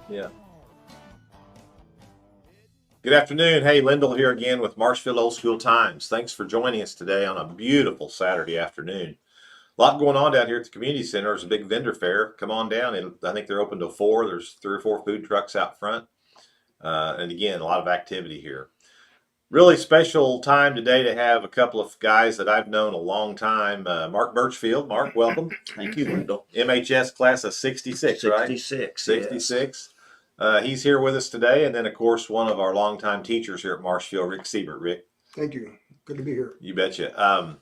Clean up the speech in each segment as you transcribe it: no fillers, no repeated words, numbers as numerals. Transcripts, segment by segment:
Yeah. Good afternoon. Hey, Lyndall here again with Marshfield Old School Times. Thanks for joining us today on a beautiful Saturday afternoon. A lot going on down here at the community center. There's a big vendor fair. Come on down. I think they're open till 4. There's 3 or 4 food trucks out front. And again, a lot of activity here. Really special time today to have a couple of guys that I've known a long time. Mark Burchfield. Mark, welcome. Thank you, Lyndall. MHS class of 66, right? 66. 66. He's here with us today. And then, of course, one of our longtime teachers here at Marshfield, Rick Siebert. Rick. Thank you. Good to be here. You betcha.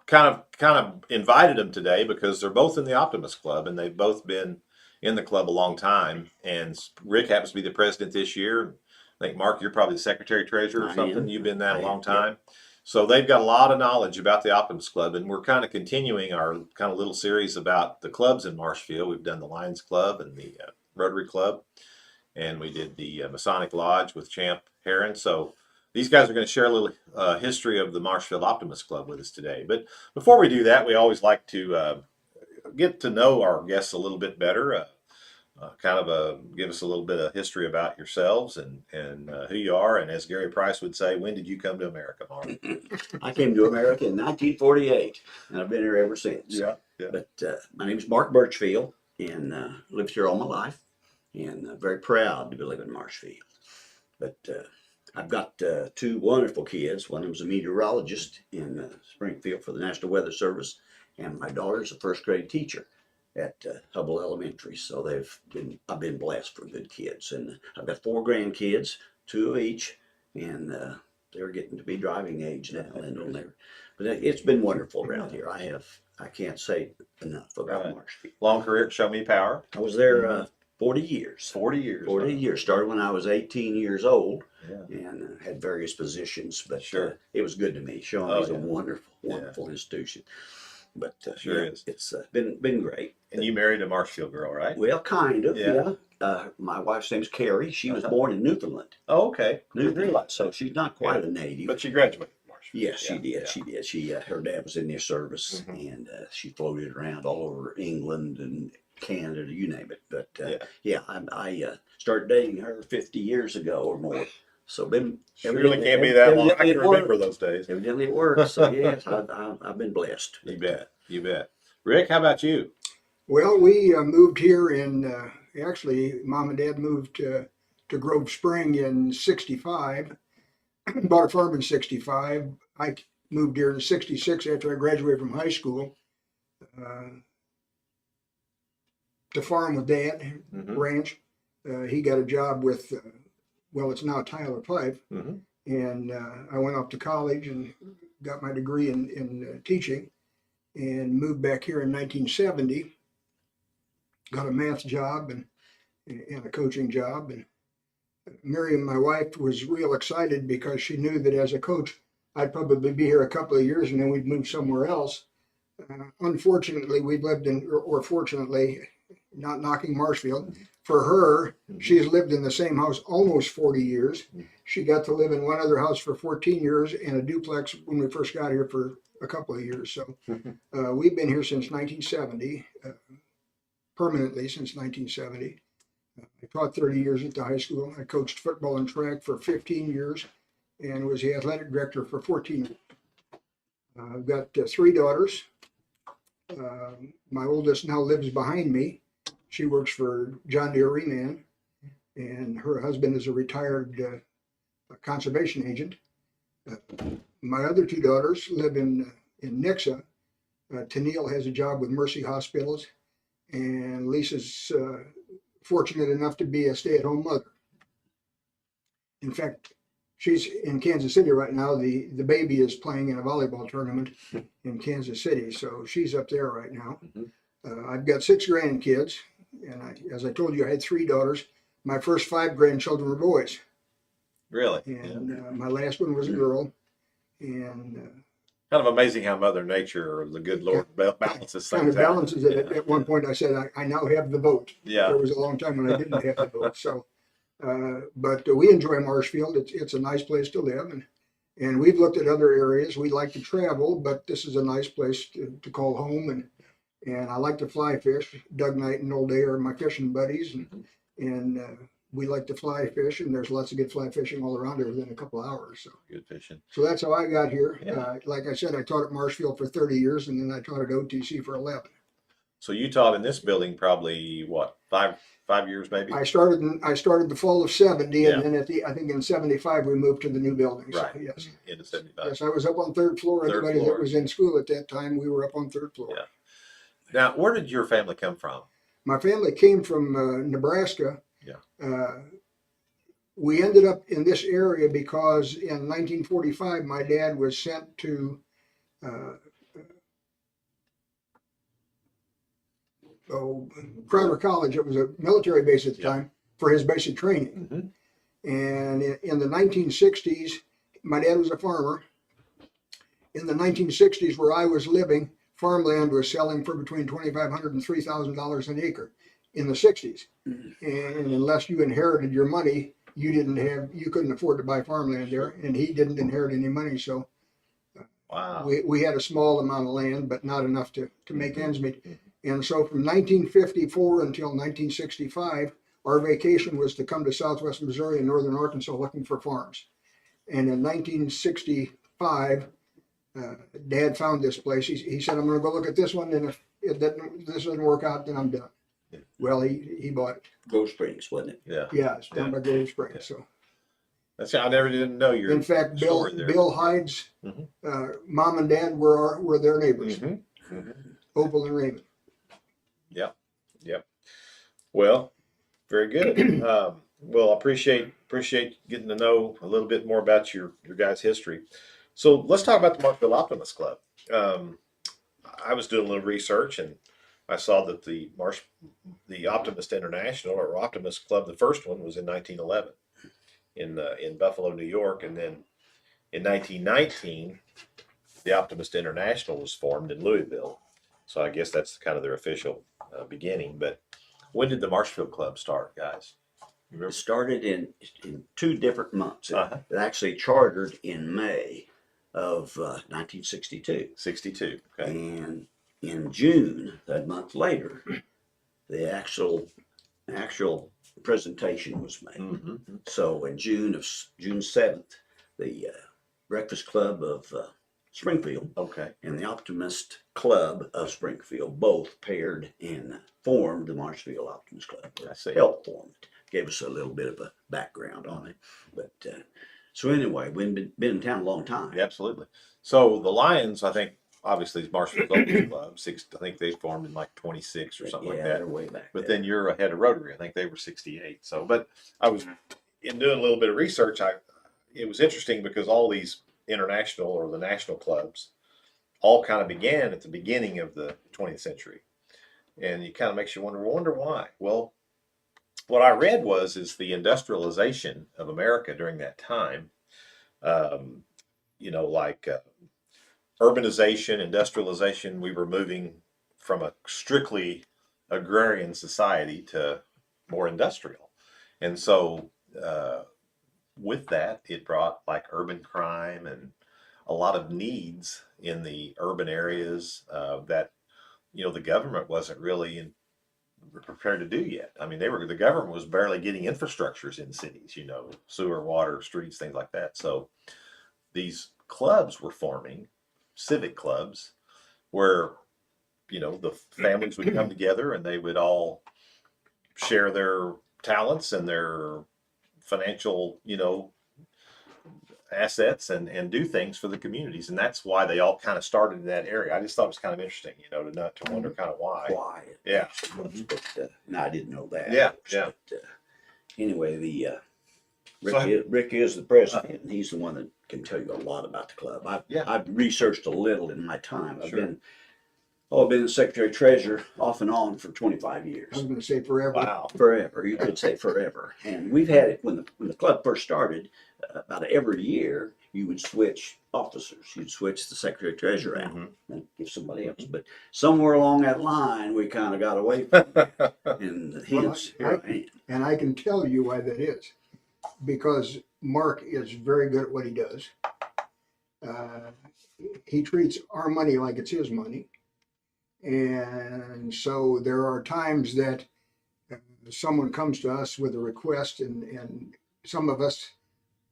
Kind of invited them today because they're both in the Optimist Club, and they've both been in the club a long time. And Rick happens to be the president this year. I think, Mark, you're probably the secretary treasurer or something. You've been that a long time. Yeah. So they've got a lot of knowledge about the Optimist Club, and we're kind of continuing our kind of little series about the clubs in Marshfield. We've done the Lions Club and the Rotary Club, and we did the Masonic Lodge with Champ Heron. So these guys are going to share a little history of the Marshfield Optimist Club with us today. But before we do that, we always like to get to know our guests a little bit better. Give us a little bit of history about yourselves and who you are. And as Gary Price would say, when did you come to America, Mark? I came to America in 1948, and I've been here ever since. Yeah. But my name is Mark Burchfield, and lived here all my life, and very proud to be living in Marshfield. But I've got 2 wonderful kids. One of them is a meteorologist in Springfield for the National Weather Service, and my daughter is a first grade teacher at Hubble Elementary. So I've been blessed for good kids, and I've got 4 grandkids, 2 of each, and they're getting to be driving age now. But it's been wonderful around here. I can't say enough about Marshfield. Long career at Show Me Power. I was there 40 years. 40 years. 40 years. Started when I was 18 years old, and had various positions. But sure, it was good to me. Show Me is a wonderful institution. But it's been great. And you married a Marshfield girl, right? Well, kind of, yeah. My wife's name's Carrie. She was born in Newfoundland. Oh, okay. Newfoundland. So she's not quite a native. But she graduated from Marshfield. Yes, she did. She did. Her dad was in their service, and she floated around all over England and Canada, you name it. But I started dating her 50 years ago or more. So really can't be that long. I can remember those days. Evidently it works. So yes, I've been blessed. You bet. Rick, how about you? Well, we moved here actually, Mom and Dad moved to Grove Spring in 65, bought a farm in 65. I moved here in 66 after I graduated from high school to farm with Dad, ranch. He got a job with, it's now Tyler Pipe. And I went off to college and got my degree in teaching and moved back here in 1970. Got a math job and a coaching job. And Miriam, my wife, was real excited because she knew that as a coach, I'd probably be here a couple of years and then we'd move somewhere else. Unfortunately, we've lived or fortunately, not knocking Marshfield, for her, she's lived in the same house almost 40 years. She got to live in one other house for 14 years and a duplex when we first got here for a couple of years. So we've been here since 1970, permanently since 1970. I taught 30 years at the high school. I coached football and track for 15 years and was the athletic director for 14 years. I've got 3 daughters. My oldest now lives behind me. She works for John Deere Reman, and her husband is a retired conservation agent. My other 2 daughters live in Nixa. Tennille has a job with Mercy Hospitals, and Lisa's fortunate enough to be a stay-at-home mother. In fact, she's in Kansas City right now. The baby is playing in a volleyball tournament in Kansas City, so she's up there right now. I've got 6 grandkids, and as I told you, I had 3 daughters. My first 5 grandchildren were boys. Really? And my last one was a girl. And kind of amazing how Mother Nature, or the good Lord, balances things kind of balances it. At one point, I said, I now have the vote. Yeah. There was a long time when I didn't have the vote. So, but we enjoy Marshfield. It's a nice place to live, and we've looked at other areas. We like to travel, but this is a nice place to call home, And I like to fly fish. Doug Knight and Old Day are my fishing buddies, and we like to fly fish. And there's lots of good fly fishing all around here within a couple of hours. So Good fishing. so that's how I got here. Yeah. Like I said, I taught at Marshfield for 30 years, and then I taught at OTC for 11. So you taught in this building probably what, five years maybe? I started the fall of 70, Yeah. and then I think in 75 we moved to the new building. So, Right. yes. Into 75. Yes, I was up on third floor. Third Anybody floor. that was in school at that time, we were up on third floor. Yeah. Now, where did your family come from? My family came from Nebraska. Yeah. We ended up in this area because in 1945 my dad was sent to Crowder College. It was a military base at the time for his basic training. Mm-hmm. And in the 1960s, my dad was a farmer. In the 1960s, where I was living, farmland was selling for between $2,500 and $3,000 an acre in the 60s. And unless you inherited your money, you couldn't afford to buy farmland there. And he didn't inherit any money, so Wow. we had a small amount of land, but not enough to make ends meet. And so from 1954 until 1965, our vacation was to come to southwest Missouri and northern Arkansas looking for farms. And in 1965, Dad found this place. He said, I'm going to go look at this one, and if this doesn't work out, then I'm done. Yeah. Well, he bought it. Gulf Springs, wasn't it? Yeah. Yeah, it's down by Grove Springs. Yeah. So, I never didn't know your in fact, story there. Bill Hyde's mom and dad were their neighbors, Mm-hmm. Mm-hmm. Opal and Raymond. Yep. Well, very good. Well, I appreciate getting to know a little bit more about your guys' history. So let's talk about the Marshfield Optimist Club. I was doing a little research and I saw that the Optimist International or Optimist Club, the first one was in 1911 in Buffalo, New York, and then in 1919 the Optimist International was formed in Louisville. So I guess that's kind of their official beginning. But when did the Marshfield Club start, guys? You remember? It started in 2 different months. Uh-huh. It actually chartered in May of 1962. 62. Okay. And in June, a month later, the actual presentation was made. Mm-hmm. So in June 7th, the Breakfast Club of Springfield Okay. and the Optimist Club of Springfield both paired and formed the Marshfield Optimist Club. I see. Helped form it. Gave us a little bit of a background on it. But so anyway, we've been in town a long time. Yeah, absolutely. So the Lions, I think, obviously is Marshfield Optimist Club. I think they formed in like 26 or something like that. They're way back. But there. then you're ahead of Rotary. I think they were 68. So, but I was in doing a little bit of research. It was interesting because all these international or the national clubs all kind of began at the beginning of the 20th century, and it kind of makes you wonder why. Well, what I read is the industrialization of America during that time. Like urbanization, industrialization. We were moving from a strictly agrarian society to more industrial, and so with that, it brought like urban crime and a lot of needs in the urban areas that the government wasn't really prepared to do yet. I mean, the government was barely getting infrastructures in cities, sewer, water, streets, things like that. So these clubs were forming, civic clubs, where the families would come together and they would all share their talents and their financial, assets and do things for the communities. And that's why they all kind of started in that area. I just thought it was kind of interesting, to wonder kind of why. Why? Yeah. But no, I didn't know that. Yeah, yeah. But, anyway, the So- Rick is the president, and he's the one that can tell you a lot about the club. Yeah. I've researched a little in my time. I've Sure. been the secretary treasurer off and on for 25 years. I was going to say forever. Wow. Forever, you could say forever. And we've had it when the club first started. About every year, you would switch officers. You'd switch the secretary treasurer out Mhm. and give somebody else. But somewhere along that line, we kind of got away from it. And hence, here I am. And I can tell you why that is. Because Mark is very good at what he does. He treats our money like it's his money. And so there are times that someone comes to us with a request, and some of us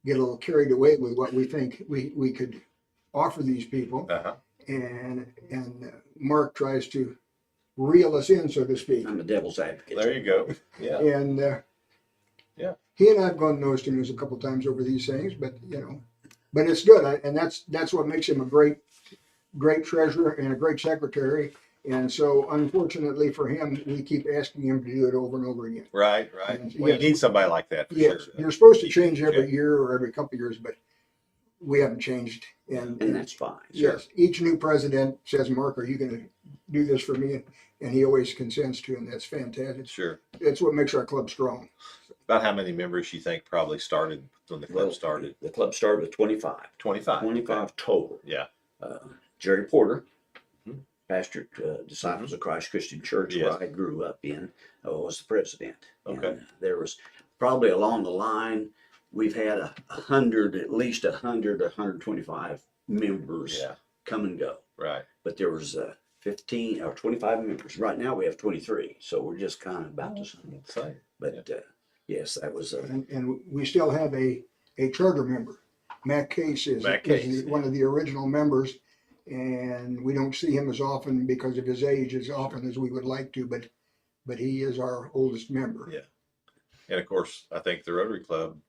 get a little carried away with what we think we could offer these people. Uh-huh. And Mark tries to reel us in, so to speak. I'm the devil's advocate. There you go. Yeah. And Yeah. he and I've gone nose to nose a couple times over these things, but but it's good, and that's what makes him a great treasurer and a great secretary. And so, unfortunately for him, we keep asking him to do it over and over again. Right. And Well, yes, you need somebody like that for Yes, sure. you're supposed to Keep change it in every check. year or every couple of years, but we haven't changed. And that's fine. Yes, each new president says, "Mark, are you going to do this for me?" And he always consents to, and that's fantastic. Sure. It's what makes our club strong. About how many members you think probably started when the club started? The club started with 25. 25. 25 total. Yeah. Jerry Porter, Mhm. pastor Disciples of Christ Christian Church, Yes. where I grew up in, was the president. Okay. And there was probably along the line, we've had at least 125 members Yeah. come and go. Right. But there was 15 or 25 members. Right now we have 23, so we're just kind of about the same. Same. But yes, that was And we still have a charter member. Matt Case is one of the original members, and we don't see him as often because of his age as often as we would like to, but he is our oldest member. Yeah. And of course, I think the Rotary Club,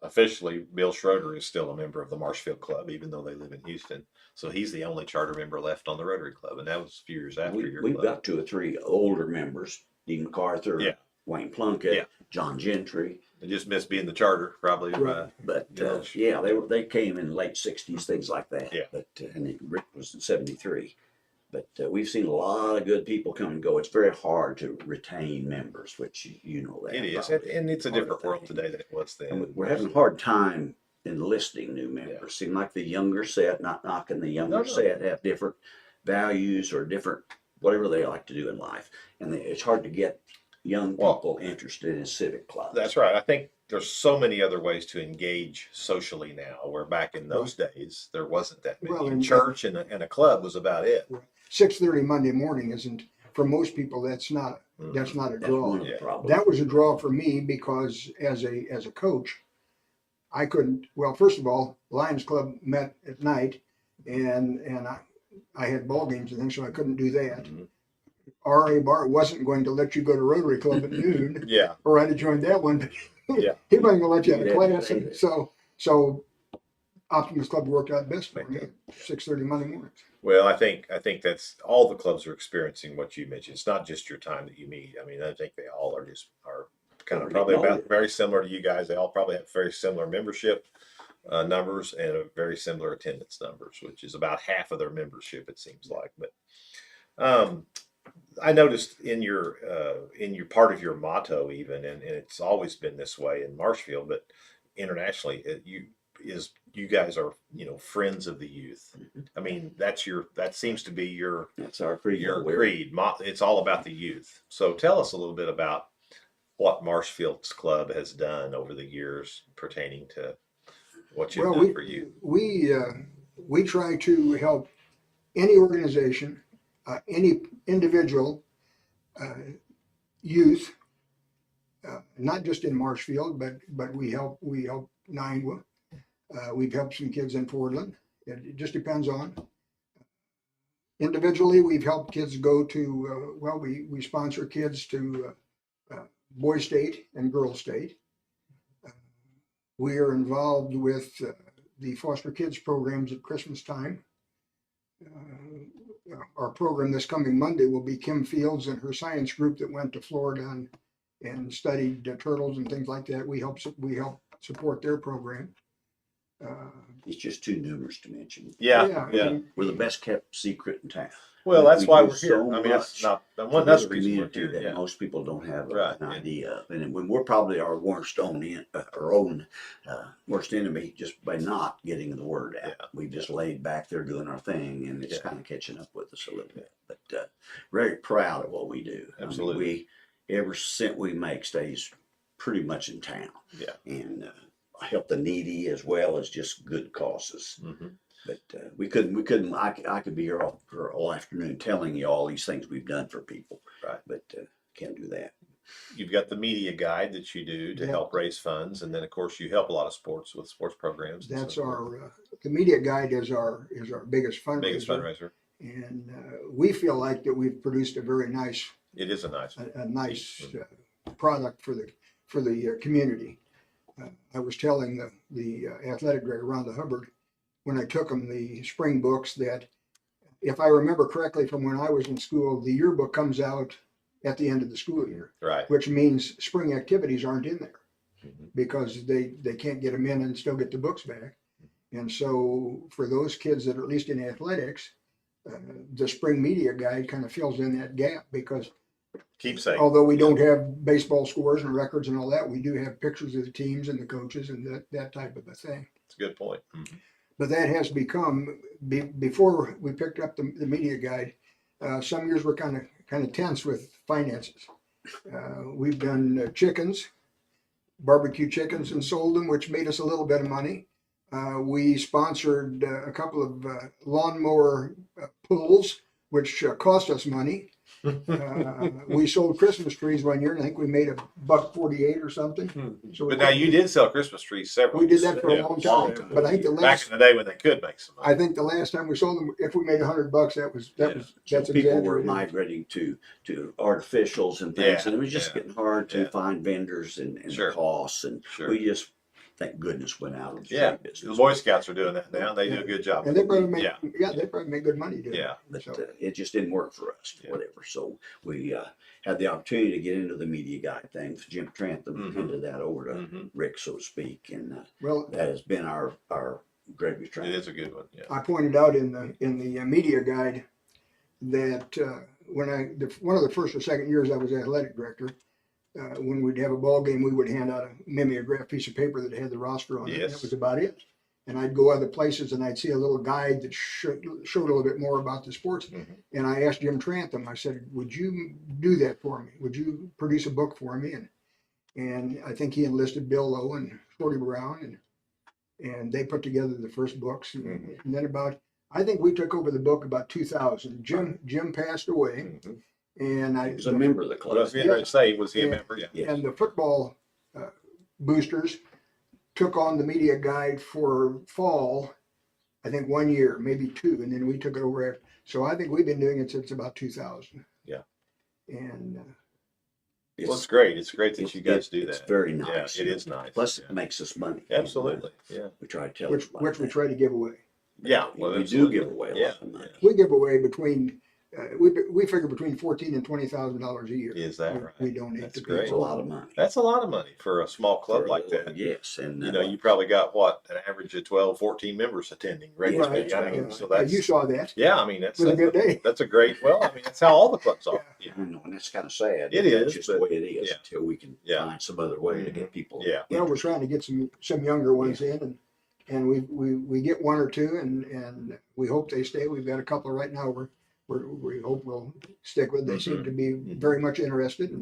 officially, Bill Schroeder is still a member of the Marshfield Club, even though they live in Houston. So he's the only charter member left on the Rotary Club, and that was a few years after your we've club. got 2 or 3 older members: Dean MacArthur, Yeah. Wayne Plunkett, Yeah. John Gentry. They just missed being the charter, probably. Right. But Yeah. they came in late 60s, things like that. Yeah. But and then Rick was in 73. But we've seen a lot of good people come and go. It's very hard to retain members, which you know that. It is, probably. and it's a different Hard world thing. today than it was then. And we're having a hard time enlisting new members. Seem like the younger set, not knocking the younger No. set, have different values or different whatever they like to do in life, and it's hard to get young people interested in civic clubs. That's right. I think there's so many other ways to engage socially now, where back in those days there wasn't that many. Well, and- Church and a club was about it. 6:30 Monday morning isn't, for most people, that's not a That's draw. one of the Yeah. problems. That was a draw for me because as a coach, I couldn't. Well, first of all, Lions Club met at night, and I had ball games and things, so I couldn't do that. Mhm. R.A. Bart wasn't going to let you go to Rotary Club at noon, Yeah. or I'd have joined that one. Yeah. He wasn't going to let you out of Yeah, class. yeah. So Optimus Club worked out best for me. 6:30 Monday mornings. Well, I think that's all the clubs are experiencing what you mentioned. It's not just your time that you meet. I mean, I think they all are kind of probably about very similar to you guys. They all probably have very similar membership numbers and very similar attendance numbers, which is about half of their membership, it seems like. But I noticed in your part of your motto, even, and it's always been this way in Marshfield, but internationally, you guys are friends of the youth. I mean, that seems to be That's our creed. your creed. It's all about the youth. So tell us a little bit about what Marshfield's club has done over the years pertaining to what you've done for you. We try to help any organization, any individual, youth, not just in Marshfield, but we help Niagara. We've helped some kids in Portland. It just depends on. Individually, we've helped kids go to, we sponsor kids to Boys State and Girls State. We are involved with the foster kids programs at Christmas time. Our program this coming Monday will be Kim Fields and her science group that went to Florida and studied turtles and things like that. We help support their program. It's just too numerous to mention. Yeah. We're the best kept secret in town. Well, that's We why do we're here. so I mean, that's much not for one this other reason we're community here. that Yeah. most people don't have Right. an idea of, and when we're probably our worst worst enemy just by not getting the word out. Yeah. We just laid back there doing our thing, and it's Yeah. kind of catching up with us a little bit. But very proud of what we do. Absolutely. I mean, every cent we make stays pretty much in town. Yeah. And help the needy as well as just good causes. Mhm. But we couldn't. I could be here all afternoon telling you all these things we've done for people. Right. But can't do that. You've got the media guide that you do to Yeah. help raise funds, and then of course you help a lot of sports with sports programs. And That's so forth. our, the media guide is our biggest fundraiser. Biggest fundraiser. And we feel like that we've produced a very nice, It is a nice one. a nice product for the community. I was telling the athletic director, Rhonda Hubbard, when I took them the spring books, that if I remember correctly from when I was in school, the yearbook comes out at the end of the school year, Right. which means spring activities aren't in there Mhm. because they can't get them in and still get the books back. And so for those kids that are at least in athletics, the spring media guide kind of fills in that gap, because Keepsake. although we don't have baseball scores and records and all that, we do have pictures of the teams and the coaches and that type of a thing. It's a good point. Mhm. But that has become, before we picked up the media guide, some years were kind of tense with finances. We've done chickens, barbecue chickens, and sold them, which made us a little bit of money. We sponsored a couple of lawnmower pulls, which cost us money. We sold Christmas trees one year, and I think we made $1.48 or something. So But now you did sell Christmas trees several. we did that for a Yeah. long time. But I think the Back last, in the day when they could make some money. I think the last time we sold them, if we made $100, that's So people were exaggerated. migrating to artificials and things, Yeah, and it was just yeah, getting hard to yeah. find vendors and Sure. the costs, and Sure. we just, thank goodness, went out of the Yeah. trade The business. Boy Scouts are doing that now. They do a good job. And they probably make, Yeah. they probably make good money doing it. Yeah. But So, it just didn't work for us, Yeah. whatever. So we had the opportunity to get into the media guide thing. Jim Trantham Mhm. handed that over to Mhm. Rick, so to speak, and well, that has been our gravy train. It is a good one. Yeah. I pointed out in the media guide that one of the first or second years I was athletic director, when we'd have a ball game, we would hand out a mimeographed piece of paper that had the roster on it. And Yes. that was about it. And I'd go other places and I'd see a little guide that showed a little bit more about the sports. Mhm. And I asked Jim Trantham, I said, would you do that for me? Would you produce a book for me? And I think he enlisted Bill Lowe and Shorty Brown, and they put together the first books. And then I think we took over the book about 2000. Jim passed away, Mhm. and He was a member of the What I club. was getting ready to say, was he a Yeah. member? Yeah. Yes. and the football boosters took on the media guide for fall, I think 1 year, maybe two, and then we took it over after. So I think we've been doing it since about 2000. Yeah. And Well, it's great. It's great that you guys do It's that. very Yeah, nice. it is nice. Plus, Yeah. it makes us money. Absolutely. Yeah. We try to tell which everybody we that. try to give away. Yeah. we Well, do absolutely. give away a Yeah. lot of money. We give away between we figure between $14,000 and $20,000 a year. Is that right? We donate That's to great. It's a lot of money. That's a lot of money for a small club For a like little- that. Yes, and You know, you probably got an average of 12, 14 members attending regularly. that's I right. mean, so You that's, saw that. yeah, I mean, that's It was a good day. that's a great, well, I mean, that's how all the clubs are. Yeah. I know, and that's kind of sad. It but is, That's just the but- way it is yeah. until we can Yeah. find some other way to Mhm. get people. Yeah. Well, we're trying to get some younger ones in, and we get one or two, and we hope they stay. We've got a couple right now we hope we'll stick with. They seem to be very much interested,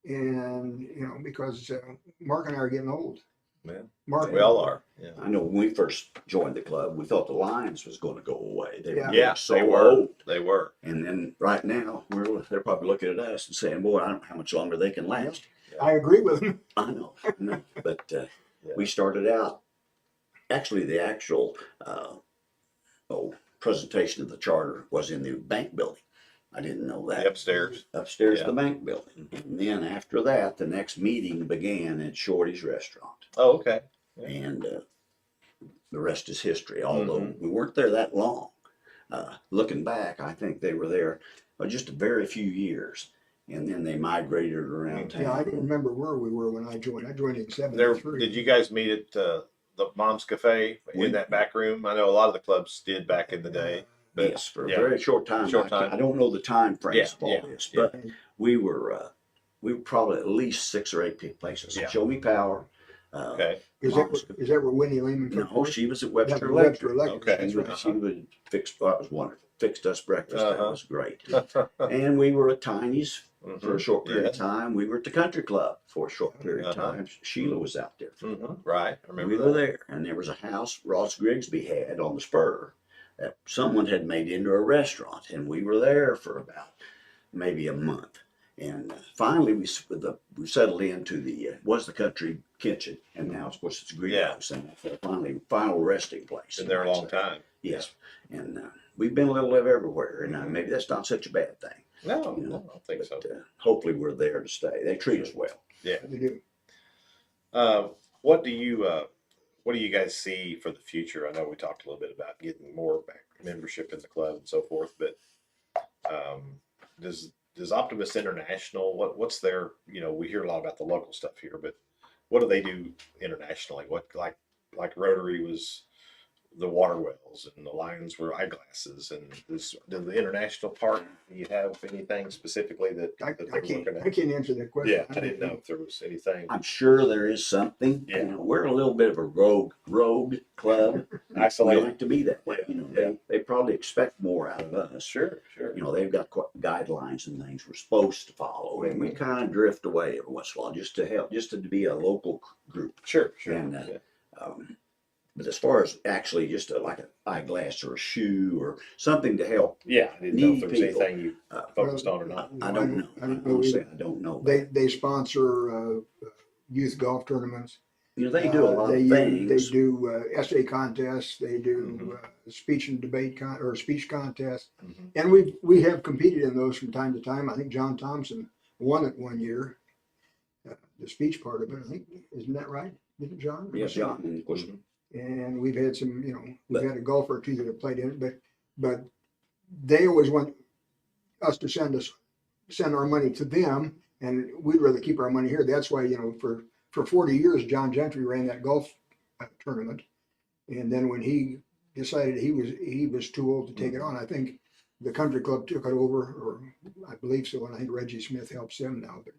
and you know, because Mark and I are getting old. Yeah. Mark, We all are. Yeah. I know when we first joined the club, we thought the Lions was going to go away. They Yeah. were Yeah, so they were. old. They were. And then right now, they're probably looking at us and saying, boy, I don't know how much longer they can last. I agree with him. I know. But we started out, actually the actual presentation of the charter was in the bank building. I didn't know that. The upstairs. Upstairs Yeah. the bank building. And then after that, the next meeting began at Shorty's restaurant. Oh, okay. Yeah. And the rest is history, although we weren't there that long. Looking back, I think they were there just a very few years. And then they migrated around town. Yeah, I don't remember where we were when I joined. I joined in There, '73. did you guys meet at the Mom's Cafe in that back room? I know a lot of the clubs did back in the day. But Yes, for a yeah. very short time. Short time. I don't know the time frames of all Yeah, this, yeah. but we were probably at least 6 or 8 places. Yeah. Show Me Power. Okay. Is that where Winnie Lehman took No, place? she was at That Webster was Webster Electric. Electric. Okay. That's right. She would fix. That was wonderful. Fixed us breakfast. That Uh-huh. was great. And we were at Tiny's for a short period of Yeah. time. We were at the country club for a short period of Uh-huh. time. Sheila was out there. Right. I remember We that. were there, and there was a house Ross Grigsby had on the spur that someone had made into a restaurant, and we were there for about maybe a month. And finally, we settled into the country kitchen, and now of course it's Griot's, and final resting place. Been there a long time. Yes, and we've been a little bit everywhere, and maybe that's not such a bad thing. No, You know, I don't think so. Hopefully, we're there to stay. They treat us well. Yeah. They do. What do you guys see for the future? I know we talked a little bit about getting more back membership in the club and so forth, but does Optimist International, what's their, we hear a lot about the local stuff here, but what do they do internationally? What like Rotary was the water wells and the Lions were eyeglasses, and the international part, do you have anything specifically that I they're can't, working I at? can't answer that question. Yeah, I didn't know if there was anything. I'm sure there is something. Yeah. We're a little bit of a rogue club. We Isolated. like to be that way. Yeah. They probably expect more out of us. Sure. They've got guidelines and things we're supposed to follow, and we kind of drift away every once in a while just to help, just to be a local group. Sure. And but as far as actually just like an eyeglass or a shoe or something to help, Yeah, I didn't know if there was people. anything you focused on or not. I don't know. I don't know Honestly, either. I don't know. They sponsor youth golf tournaments. They do a lot of things. They do essay contests. They do speech and debate or speech contests, and we have competed in those from time to time. I think John Thompson won it one year. The speech part of it, I think, isn't that right? Didn't John? Yeah, John. And of course, And we've had some, we've had a golfer or two that have played in it, but they always want us to send our money to them, and we'd rather keep our money here. That's why, for 40 years, John Gentry ran that golf tournament, and then when he decided he was too old to take it on, I think the country club took it over, or I believe so, and I think Reggie Smith helps them now. But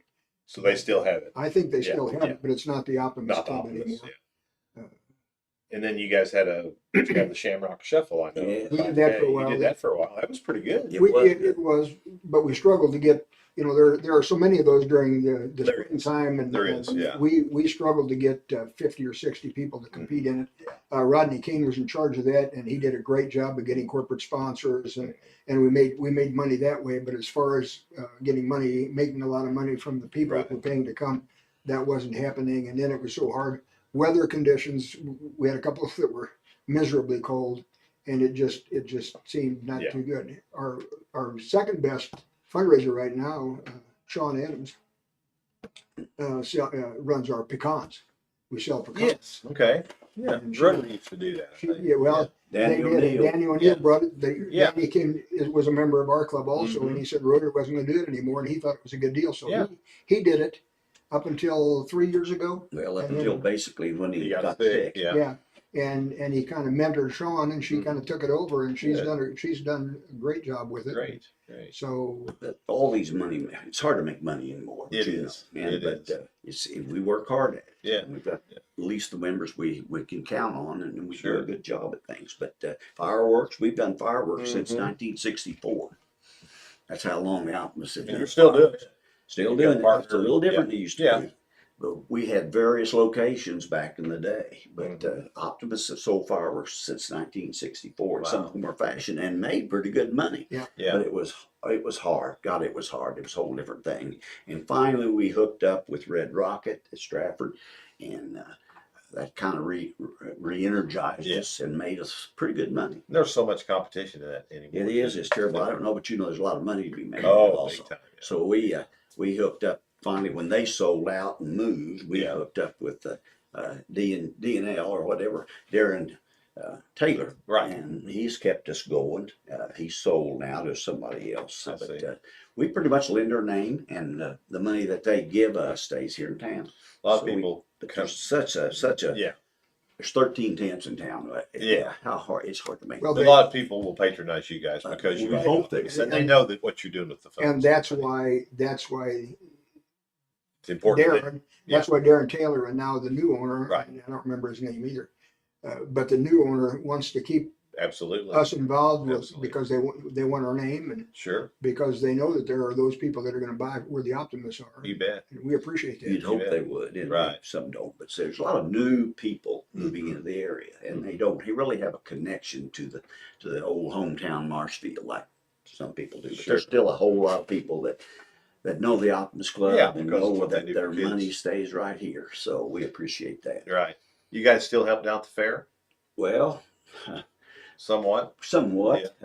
So they still have it. I think they still have Yeah. it, but it's not the Optimist Not the Club Optimist, anymore. And then you guys had the Shamrock Shuffle, I know. Yeah. We did that for a while. You did that for a while. That was pretty good. It was It was, but we struggled to get, there are so many of those during the There is. springtime, and There is, yeah. we struggled to get 50 or 60 people to compete in it. Rodney King was in charge of that, and he did a great job of getting corporate sponsors, and we made money that way. But as far as getting money, making a lot of money from the people Right. who were paying to come, that wasn't happening. And then it was so hard. Weather conditions, we had a couple that were miserably cold, and it just seemed not Yeah. too good. Our second best fundraiser right now, Sean Adams, runs our pecans. We sell pecans. Yes. Okay. Yeah. And Rotary used to do that. I think. Yeah, well, Danny they did. O'Neill. Danny O'Neill Yeah. brought it. Yeah. Danny was a member of our club also, Mhm. and he said Rotary wasn't going to do it anymore, and he thought it was a good deal. So Yeah. he did it up until 3 years ago. Well, up And until then- basically when he He got sick. Yeah. Yeah. And he kind of mentored Sean, and she Mhm. kind of took it over, and she's Good. done a great job with it. Great. So But all these money, it's hard to make money anymore. It you is. know. And, It but is. You see, we work hard at it. Yeah. And we've got at least the members we can count on, and we do Sure. a good job at things. But fireworks, we've done fireworks since Mhm. 1964. That's how long the Optimists have And done you're still doing fireworks. it. Still You got doing a it. partner. It's a little different than it used to Yeah. be. But we had various locations back in the day. But Mhm. Optimists have sold fireworks since 1964. And some Wow. of them were fashion and made pretty good money. yeah, Yeah. But it was hard. God, it was hard. It was a whole different thing. And finally, we hooked up with Red Rocket at Stratford, and that kind of re-energized Yeah. us and made us pretty good money. There's so much competition in that anymore. It is. It's terrible. I don't know, but there's a lot of money to be made. Oh, also. big time. Yeah. So we hooked up finally when they sold out and moved. We Yeah. hooked up with D&L or whatever, Darren Taylor, Right. and he's kept us going. He's sold now to somebody else, I but see. we pretty much lend our name, and the money that they give us stays here in town. A lot of So we- people But come. there's such a Yeah. there's 13 tents in town. Yeah. How hard it's hard to make. Well, A lot of people will patronize you guys because you We are hope Optimists, they- and they know that what you're doing with the funds. and that's why it's important. Darren, that's why Darren Taylor and now the new owner, Right. and I don't remember his name either, but the new owner wants to keep Absolutely. us involved with, Absolutely. because they want our name, and Sure. because they know that there are those people that are going to buy where the optimists are. You bet. And we appreciate that. You'd hope bet. they would, and Right. some don't. But there's a lot of new people moving Mhm. into the area, and they don't really have a connection to the old hometown Marshfield like some people do. But Sure. there's still a whole lot of people that know the Optimist Club Yeah, and because of know what they that do their for kids. money stays right here. So we appreciate that. Right. You guys still helping out the fair? Well, Somewhat. somewhat.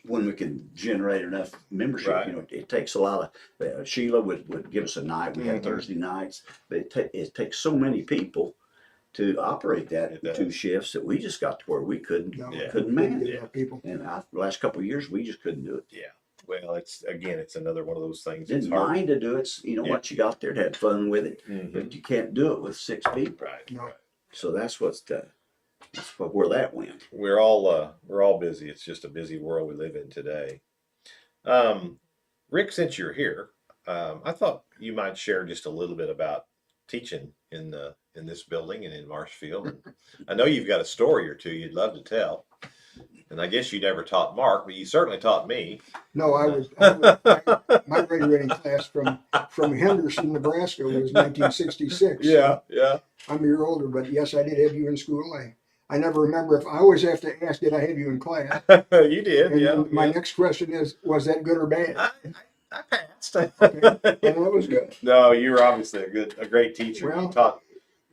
When we can generate enough membership, Right. you know, it takes a lot of. Sheila would give us a night. We had Mhm. Thursday nights, but it takes so many people to operate that It does. 2 shifts that we just got to where we couldn't No, Yeah. couldn't we couldn't manage get it. enough people. And the last couple of years, we just couldn't do it. Yeah. Well, it's another one of those things. Didn't It's hard. mind to do it. You know Yeah. what, you got there and had fun with it, Mhm. but you can't do it with 6 people. Right. No. Right. So that's where that went. We're all busy. It's just a busy world we live in today. Rick, since you're here, I thought you might share just a little bit about teaching in this building and in Marshfield. And I know you've got a story or two you'd love to tell. And I guess you never taught Mark, but you certainly taught me. No, my graduating class from Henderson, Nebraska was 1966. Yeah. I'm a year older, but yes, I did have you in school. I never remember if I always have to ask, did I have you in class? You did. And Yeah. then my next question is, was that good or bad? I passed. Okay. And that was good. No, you were obviously a great teacher. Well-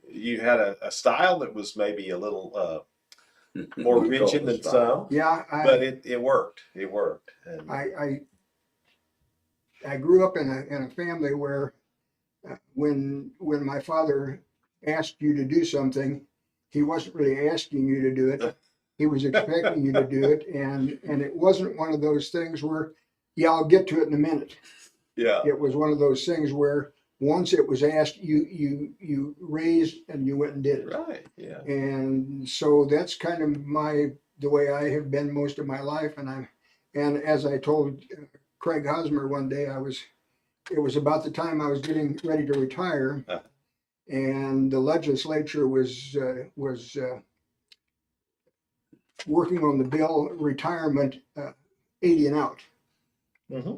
You had a style that was maybe a little more We call mentioned it than style. some, Yeah, but it worked. It worked. And I grew up in a family where when my father asked you to do something, he wasn't really asking you to do it. He was expecting you to do it, and it wasn't one of those things where, yeah, I'll get to it in a minute. yeah, It was one of those things where once it was asked, you raised and you went and did it. right, yeah, And so that's kind of the way I have been most of my life. And as I told Craig Hosmer one day, it was about the time I was getting ready to retire, and the legislature was working on the bill retirement 80 and out. mm-hmm.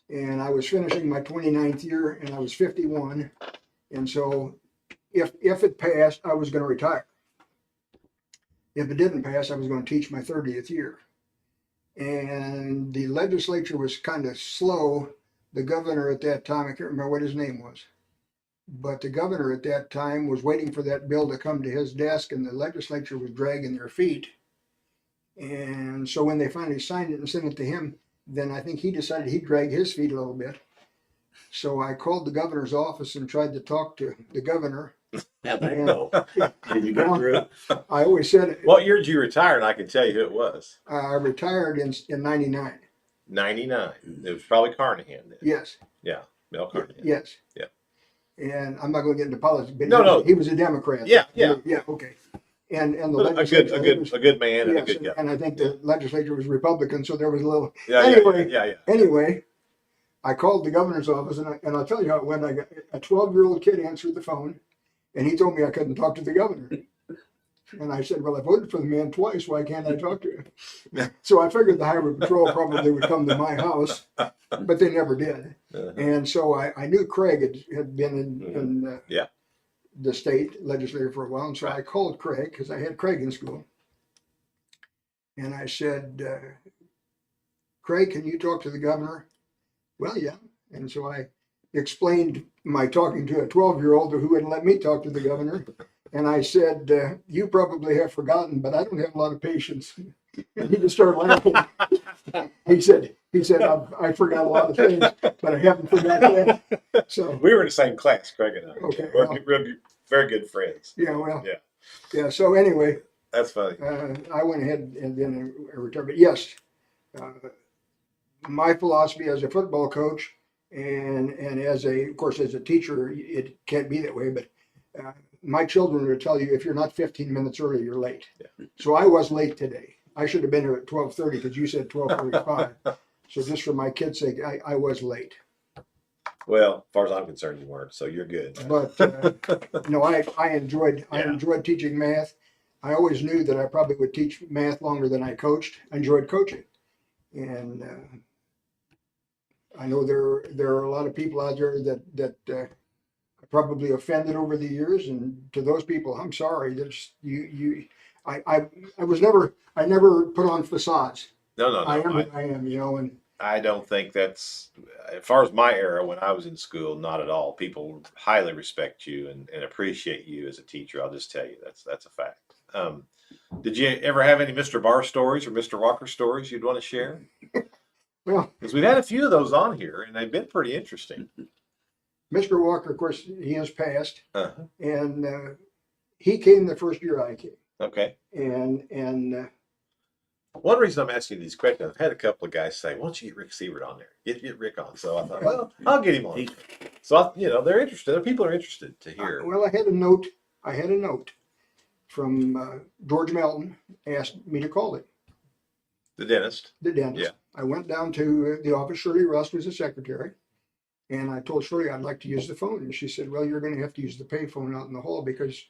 And I was finishing my 29th year, and I was 51. And so if it passed, I was going to retire. If it didn't pass, I was going to teach my 30th year. And the legislature was kind of slow. The governor at that time, I can't remember what his name was, but the governor at that time was waiting for that bill to come to his desk, and the legislature was dragging their feet. And so when they finally signed it and sent it to him, then I think he decided he'd drag his feet a little bit. So I called the governor's office and tried to talk to the governor. How'd that go? Did you get through it? I always said, What year did you retire? And I can tell you who it was. I retired in 99. 99. It was probably Carnahan then. Yes. Yeah, Mel Carnahan. Yes. Yeah. And I'm not going to get into politics, but No. he was a Democrat. Yeah. Yeah. Okay. And the A legislature good man and yes, a good guy. and I think the legislature was Republican, so there was a little. Yeah, Anyway. yeah. Anyway, I called the governor's office, and I'll tell you how it went. I got a 12-year-old kid answered the phone, and he told me I couldn't talk to the governor. And I said, well, I voted for the man twice. Why can't I talk to him? So I figured the highway patrol probably would come to my house, but they never did. And so I knew Craig had been in the state legislature for a while. And so I called Craig, because I had Craig in school. And I said, Craig, can you talk to the governor? Well, yeah. And so I explained my talking to a 12-year-old who wouldn't let me talk to the governor. And I said, you probably have forgotten, but I don't have a lot of patience. And he just started laughing. He said, I forgot a lot of things, but I haven't forgotten that. So We were in the same class, Craig and I. Okay, We're well. very good friends. yeah. So anyway, That's funny. I went ahead and then I retired. But yes, my philosophy as a football coach and of course, as a teacher, it can't be that way. But my children will tell you, if you're not 15 minutes early, you're late. Yeah. So I was late today. I should have been here at 12:30 because you said 12:45. So just for my kids' sake, I was late. Well, as far as I'm concerned, you weren't, so you're good. But no, I enjoyed teaching math. I always knew that I probably would teach math longer than I coached. I enjoyed coaching. And I know there are a lot of people out there that I probably offended over the years. And to those people, I'm sorry. There's I never put on facades. No, no, I no. am who I am, you know, and I don't think that's, as far as my era when I was in school, not at all. People highly respect you and appreciate you as a teacher. I'll just tell you that's a fact. Did you ever have any Mr. Barr stories or Mr. Walker stories you'd want to share? well, Because we've had a few of those on here, and they've been pretty interesting. Mr. Walker, of course, he has passed, Uh-huh. and he came the first year I came, Okay. and One reason I'm asking these questions, I've had a couple of guys say, "Why don't you get Rick Siebert on there? Get Rick on." So I thought, well, I'll get him on. So they're interested. People are interested to hear. well, I had a note. From George Melton, asked me to call him, The dentist. the dentist. Yeah. I went down to the office. Shirley Rust was the secretary, and I told Shirley I'd like to use the phone, and she said, "Well, you're going to have to use the pay phone out in the hall because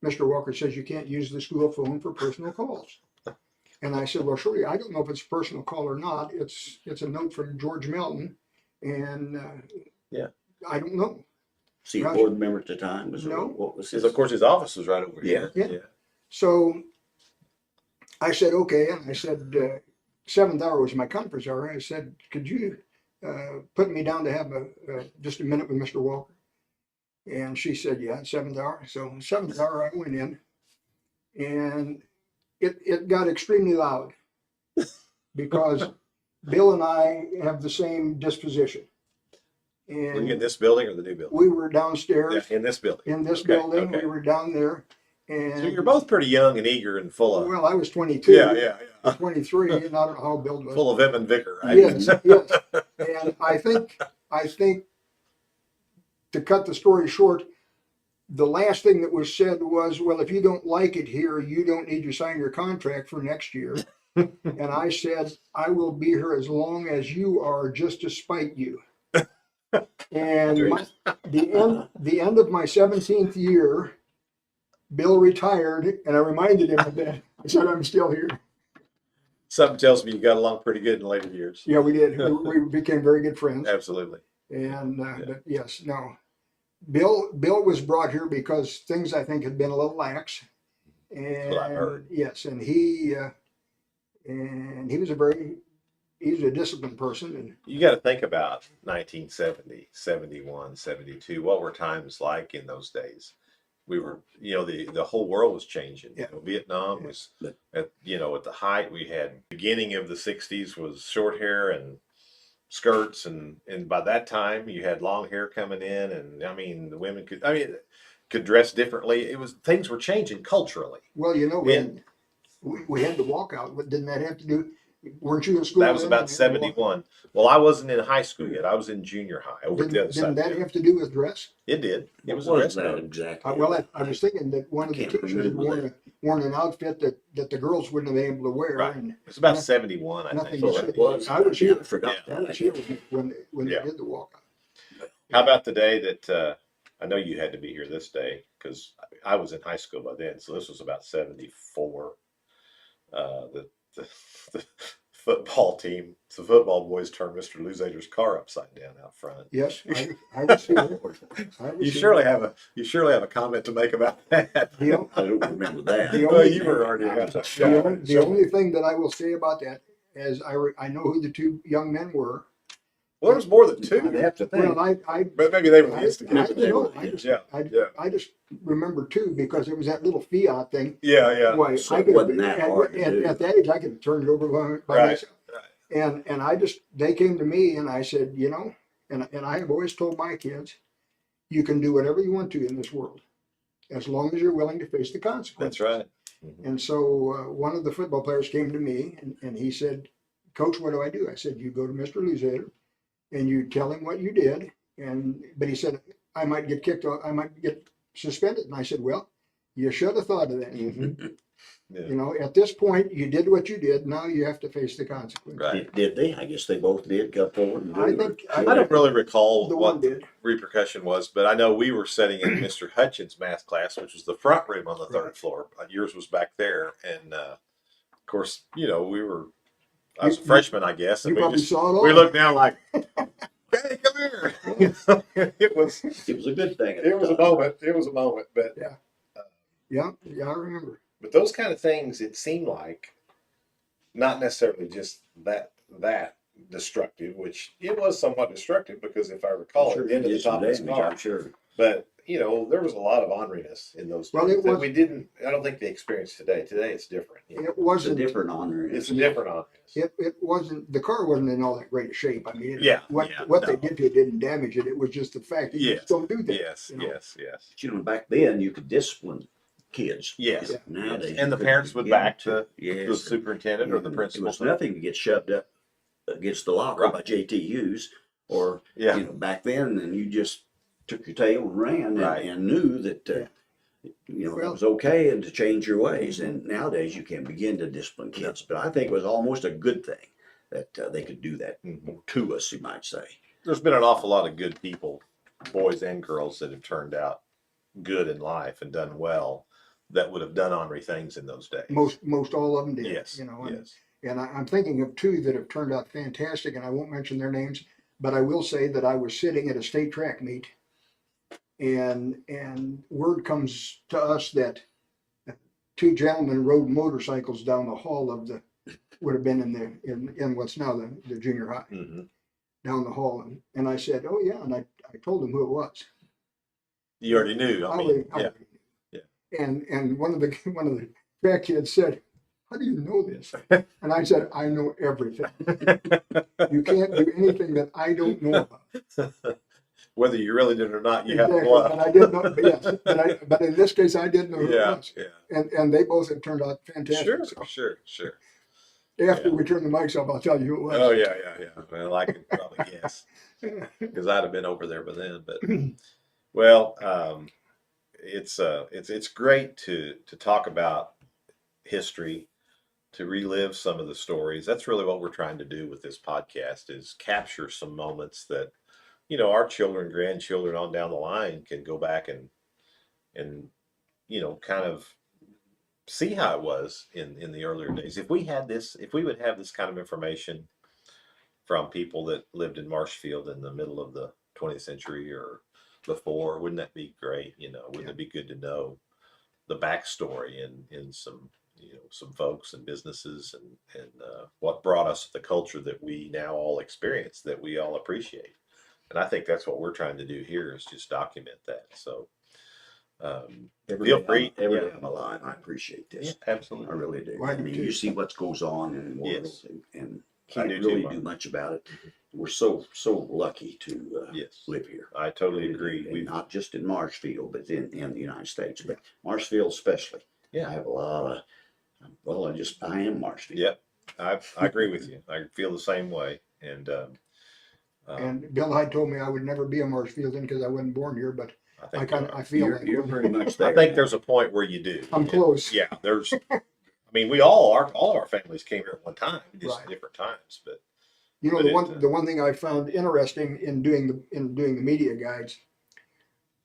Mr. Walker says you can't use the school phone for personal calls." And I said, "Well, Shirley, I don't know if it's a personal call or not. It's a note from George Melton, and Yeah. I don't know." See, a board member at the time was No. what was Because his? of course his office was right over here. Yeah. So I said, okay. And I said, seventh hour was my conference hour. I said, could you put me down to have just a minute with Mr. Walker? And she said, yeah, seventh hour. So seventh hour I went in, and it got extremely loud because Bill and I have the same disposition. Were you in And this building or the new building? we were downstairs Yeah, in this building. in this Okay, building. okay. We were down there. And So you're both pretty young and eager and full of. well, I was 22. Yeah. 23, and I don't know how Bill was. Full of vim and vigor, right? Yes, yes. And I think to cut the story short, the last thing that was said was, well, if you don't like it here, you don't need to sign your contract for next year. And I said, I will be here as long as you are, just to spite you. And the end of my 17th year, Bill retired, and I reminded him of that. I said, I'm still here. Something tells me you got along pretty good in later years. Yeah, we did. We became very good friends. Absolutely. And but yes, no. Bill was brought here because things I think had been a little lax. And what I've heard. yes, and he was he's a disciplined person. And You got to think about 1970, 71, 72. What were times like in those days? We were, the whole world was changing. Yeah. Vietnam was at the height. We had beginning of the 60s was short hair and skirts, and by that time you had long hair coming in, and I mean the women could dress differently. Things were changing culturally. well, we had to walk out. What didn't that have to do? Weren't you in school? That was then? about 71. Well, I wasn't in high school yet. I was in junior high over the other Didn't side. that have to do with dress? It did. It was a What dress was that code. exactly? I was thinking that one of the Can't teachers had remember worn an outfit that the girls wouldn't have been able to wear. Right. And It was about 71, I nothing think. So to it say. was. I was here. I forgot Yeah. I that. was here when Yeah. they did the walkout. How about the day that I know you had to be here this day because I was in high school by then, so this was about 74. The football team, the football boys turned Mr. Luzader's car upside down out front. Yes, I was here. I was You here. surely have a comment to make about that. The o- I don't remember that. The Well, only- you were already out there. the only thing that I will say about that is I know who the two young men were. Well, there was more than I'd two, have to think. Well, I but maybe they were the I instigators. don't know. I just remember two because it was that little Fiat thing. Yeah. Why, So I it could, wasn't that hard to do. at that age, I could turn it over by Right. myself. And they came to me and I said, and I have always told my kids, you can do whatever you want to in this world, as long as you're willing to face the consequences. That's right. And so one of the football players came to me and he said, Coach, what do I do? I said, you go to Mr. Luzader and you tell him what you did. But he said, I might get kicked off, I might get suspended. And I said, well, You should have thought of that. Mm-hmm. Yeah. You know, at this point, you did what you did. Now you have to face the consequences. Right. Did they? I guess they both did come forward and do I it. think- I don't really recall The one what the did. repercussion was, but I know we were sitting in Mr. Hutchins' math class, which was the front room on the third Right. floor. Yours was back there, and of course, you know, I was a You- freshman, I guess, You and we probably just saw it all. we looked down like, "Hey, come here!" It was It was a good thing. At it the was a time. moment. It was a moment, but Yeah, I remember. but those kind of things, it seemed like, not necessarily just that destructive, which it was somewhat destructive because if I recall, Sure at the end of the did some top of his damage, car. I'm sure. But you know, there was a lot of orneriness in those Well, things it that was- we didn't. I don't think they experienced today. Today, it's different. You know? It It's a wasn't. different honor. It's a different orneriness. It wasn't. The car wasn't in all that great a shape. I mean, Yeah, what yeah, what no. they did to it didn't damage it. It was just the fact that you Yes, just don't do that. Yes, you know? yes, yes, But, you know, back then you could discipline kids. yes. Yeah. Nowadays, And you the parents would couldn't back begin the yes, superintendent or the it principal. was nothing to get shoved up against the locker Right. by JTUs or Yeah, you know back then, and you just took your tail and ran and, Right. and knew that you know that Well- was okay and to change your ways. And nowadays you can't begin to discipline kids, but I think it was almost a good thing that they could do that Mhm. to us, you might say. There's been an awful lot of good people, boys and girls, that have turned out good in life and done well, that would have done ornery things in those days. Most all of them did. Yes, You know, and, yes. and I'm thinking of two that have turned out fantastic, and I won't mention their names, but I will say that I was sitting at a state track meet, and word comes to us that two gentlemen rode motorcycles down the hall of the would have been in what's now the junior high Hmm. down the hall, and I said, oh yeah, and I told them who it was. You already knew. I mean, I yeah. already knew. And one of the track kids said, how do you know this? And I said, I know everything. You can't do anything that I don't know about. Whether you really did or not, you Exactly, have to bluff. but I did know. But yes, but in this case, I did know who it Yeah, was, yeah. and they both have turned out fantastic. Sure, So sure. after Yeah. we turn the mics off, I'll tell you who it was. Oh yeah. Well, I can probably guess because I'd have been over there by then. But well, it's great to talk about history, to relive some of the stories. That's really what we're trying to do with this podcast, is capture some moments that, you know, our children, grandchildren on down the line can go back and you know, kind of see how it was in the earlier days. If we would have this kind of information from people that lived in Marshfield in the middle of the 20th century or before, wouldn't that be great? You know, wouldn't it be good to know the backstory in some, you know, some folks and businesses and what brought us the culture that we now all experience, that we all appreciate. And I think that's what we're trying to do here, is just document that. So feel free. Every Yeah. day I'm alive. I appreciate this. Yeah, absolutely. I really do. Well, I I do mean, too. you see what goes on in the world, Yes. and I can't do too, really Mark. do much about it. We're so lucky to Yes, live here. I totally agree. And We not just in Marshfield, but in the United States, but Marshfield especially. I yeah, have a lot of, well, I am Marshfield. yeah. I agree with you. I feel the same way. And And Bill Hyde told me I would never be a Marshfieldian because I wasn't born here, but I I think kind you of are. I feel You're, like you're pretty much there. I think there's a point where you do. I'm close. Yeah, there's. I mean, we all of our families came here at one time, just Right. different times. But You know, But the one thing I found interesting in doing the media guides,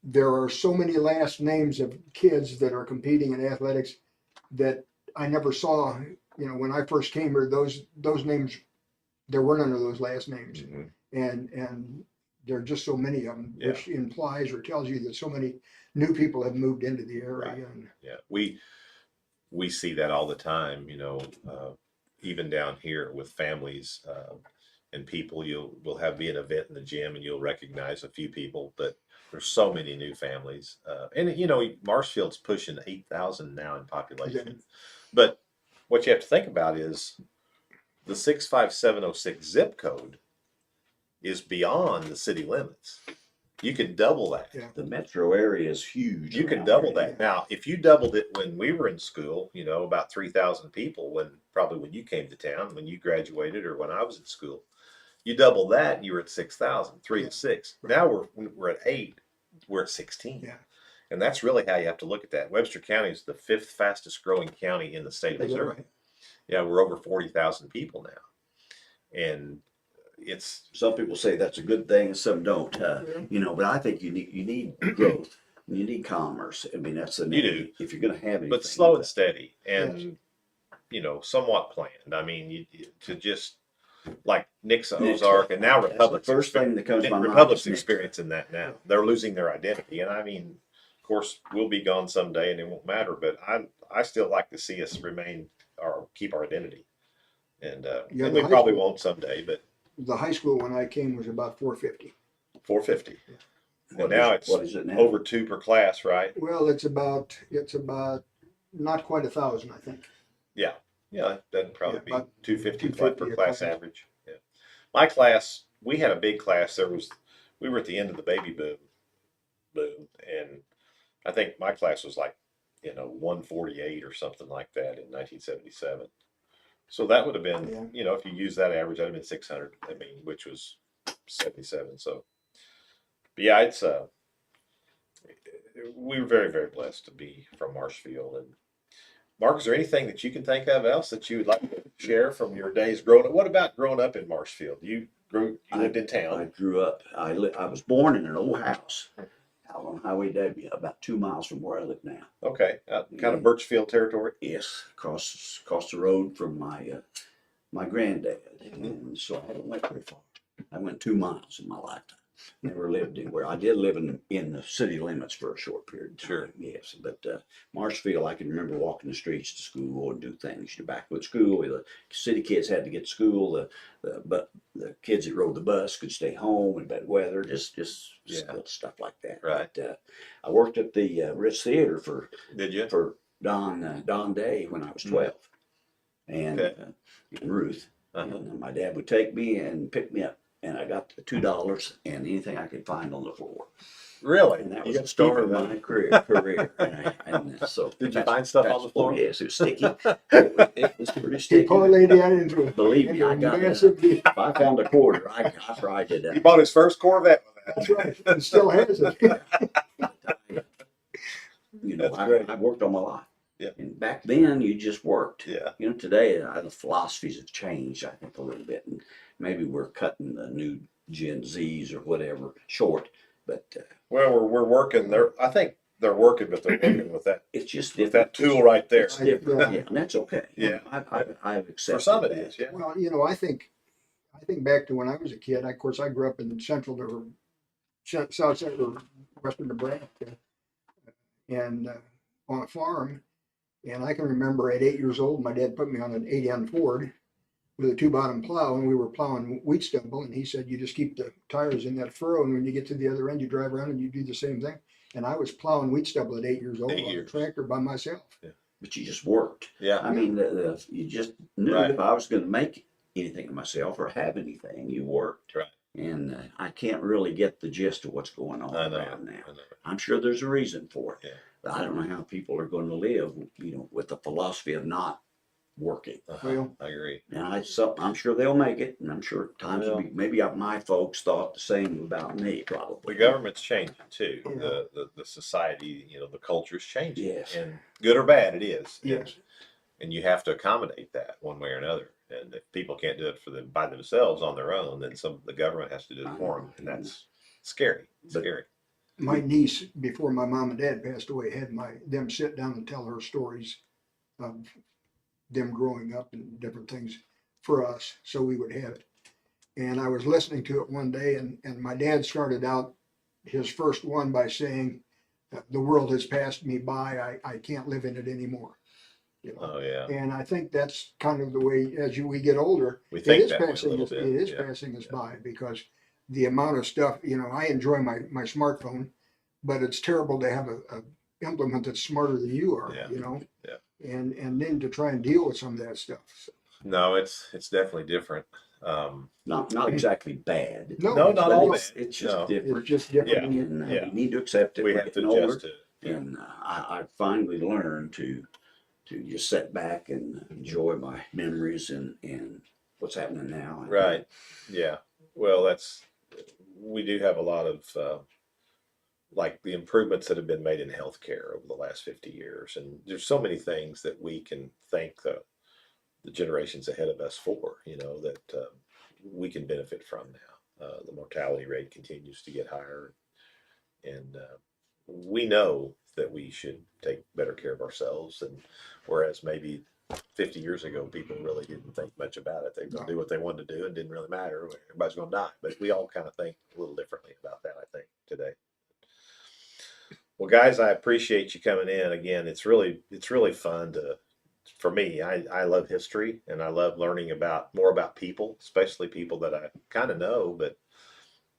there are so many last names of kids that are competing in athletics that I never saw. You know, when I first came here, those names, there were none of those last names, and there are just so many of them, which implies or tells you that so many new people have moved into the area. Right. And yeah, we see that all the time. You know, even down here with families and people, we'll be an event in the gym and you'll recognize a few people, but there's so many new families. And you know, Marshfield's pushing 8,000 now in population. But what you have to think about is the 65706 zip code is beyond the city limits. You could double that. Yeah. The metro area is huge. You can around double here. that. Now, if you doubled it when we were in school, you know, about 3,000 people, probably when you came to town, when you graduated, or when I was in school, you double that, you were at 6,000, 3 to 6. Right. Now we're at 8, we're at 16. Yeah. And that's really how you have to look at that. Webster County is the 5th fastest growing county in the state of Is that Missouri. right? Yeah, we're over 40,000 people now. And it's, Some people say that's a good thing and some don't, Yeah. you know, but I think you need growth. You need commerce. I mean, that's the You name. do. If you're going to have anything. but slow and steady and, Yes. you know, somewhat planned. I mean, to just like Nick's Nick's, Ozark and now that's the Republic's. first thing that comes to my mind Republic's is Nick's. experiencing that now. They're losing their identity. And I mean, of course, we'll be gone someday and it won't matter, but I still like to see us remain or keep our identity. And, Yeah, and the we high probably school- won't someday, but The high school when I came was about 450. 450. What And now is- it's what is it now? over 2 per class, right? Well, it's about not quite 1,000, I think. Yeah, that'd probably Yeah, about be 250 per 250 a class class. average. Yeah. My class, we had a big class. We were at the end of the baby boom, and I think my class was like, 148 or something like that in 1977. So that would have been, Yeah. if you use that average, that'd have been 600. I mean, which was 77. So, but yeah, it's we were very, very blessed to be from Marshfield. And Mark, is there anything that you can think of else that you would like to share from your days growing up? What about growing up in Marshfield? You lived in I town. grew up. I was born in an old house out on Highway W, about 2 miles from where I live now. Okay, kind of Burchfield territory. Yes, across the road from my granddad, and so I haven't went very far. I went 2 miles in my lifetime. Never lived anywhere. I did live in the city limits for a short period of time. Sure. Yes, but Marshfield, I can remember walking the streets to school and do things. Back with school, the city kids had to get to school. But the kids that rode the bus could stay home in bad weather. Just Yeah. stuff like that. Right. But, I worked at the Ritz Theater for Did you? Don Day when I was 12, and Okay. and Ruth. Uh-huh. And my dad would take me and pick me up, and I got the $2 and anything I could find on the floor. Really? And that You was got the start of steeper my then. career. And so Did you that's- find stuff that's- on the floor? Oh, yes, it was sticky. It was pretty He sticky. parlayed that into Believe me, into I a got massive deal. If I found a quarter, I fried it He up. bought his first Corvette with that. That's right. He still has it. You know, That's great. I've worked all my life. Yeah. And back then, you just worked. Yeah. You know, today the philosophies have changed, I think, a little bit, and maybe we're cutting the new Gen Zs or whatever short. But Well, we're working there. I think they're working, but they're working with it's just that different. tool right there. It's different, Yeah. yeah, and that's okay. Yeah. I've accepted For some it that. is, yeah. Well, I think back to when I was a kid. Of course, I grew up in central or south central western Nebraska, and on a farm. And I can remember at 8 years old, my dad put me on an 8N Ford with a 2-bottom plow, and we were plowing wheat stubble. And he said, "You just keep the tires in that furrow, and when you get to the other end, you drive around and you do the same thing." And I was plowing wheat stubble at 8 years old 8 on a years. tractor by myself. But you just worked. Yeah. I mean, you just knew Right. if I was going to make anything of myself or have anything, you worked. Right. And I can't really get the gist of what's going on I know. around now. I know. I'm sure there's a reason for it. Yeah. But I don't know how people are going to live, with the philosophy of not working. Well, I agree. And I'm sure they'll make it, and I'm sure times will be. Maybe my folks thought the same about me, The probably. government's changing too. Yeah. The society, the culture's changing. Yes. And good or bad, it is. yes. And you have to accommodate that one way or another. And if people can't do it by themselves on their own, then the government has to do it for them, and that's scary. But- Scary. My niece, before my mom and dad passed away, had them sit down and tell her stories of them growing up and different things for us, so we would have it. And I was listening to it one day, and my dad started out his first one by saying, "The world has passed me by. I can't live in it anymore." Oh yeah. And I think that's kind of the way as we get older, We it think is that way a passing little us. bit. It is Yeah. passing us by because the amount of stuff. I enjoy my smartphone, but it's terrible to have a implement that's smarter than you are. Yeah. Yeah. And then to try and deal with some of that stuff. So, No, it's definitely different. Not exactly bad. no, No, not all it's, bad. it's just No. different. it's just different. And Yeah. we need to accept it. We We're have to getting older. adjust to it. Yeah. And I finally learned to just sit back and enjoy my memories and what's happening now. Right. Yeah. Well, we do have a lot of like the improvements that have been made in healthcare over the last 50 years. And there's so many things that we can thank the generations ahead of us for, that we can benefit from now. The mortality rate continues to get higher. And we know that we should take better care of ourselves. And whereas maybe 50 years ago, people really didn't think much about it. They were going to do what they wanted to do and didn't really matter. Everybody's going to die. But we all kind of think a little differently about that, I think, today. Well, guys, I appreciate you coming in. Again, it's really fun for me. I love history, and I love learning more about people, especially people that I kind of know, but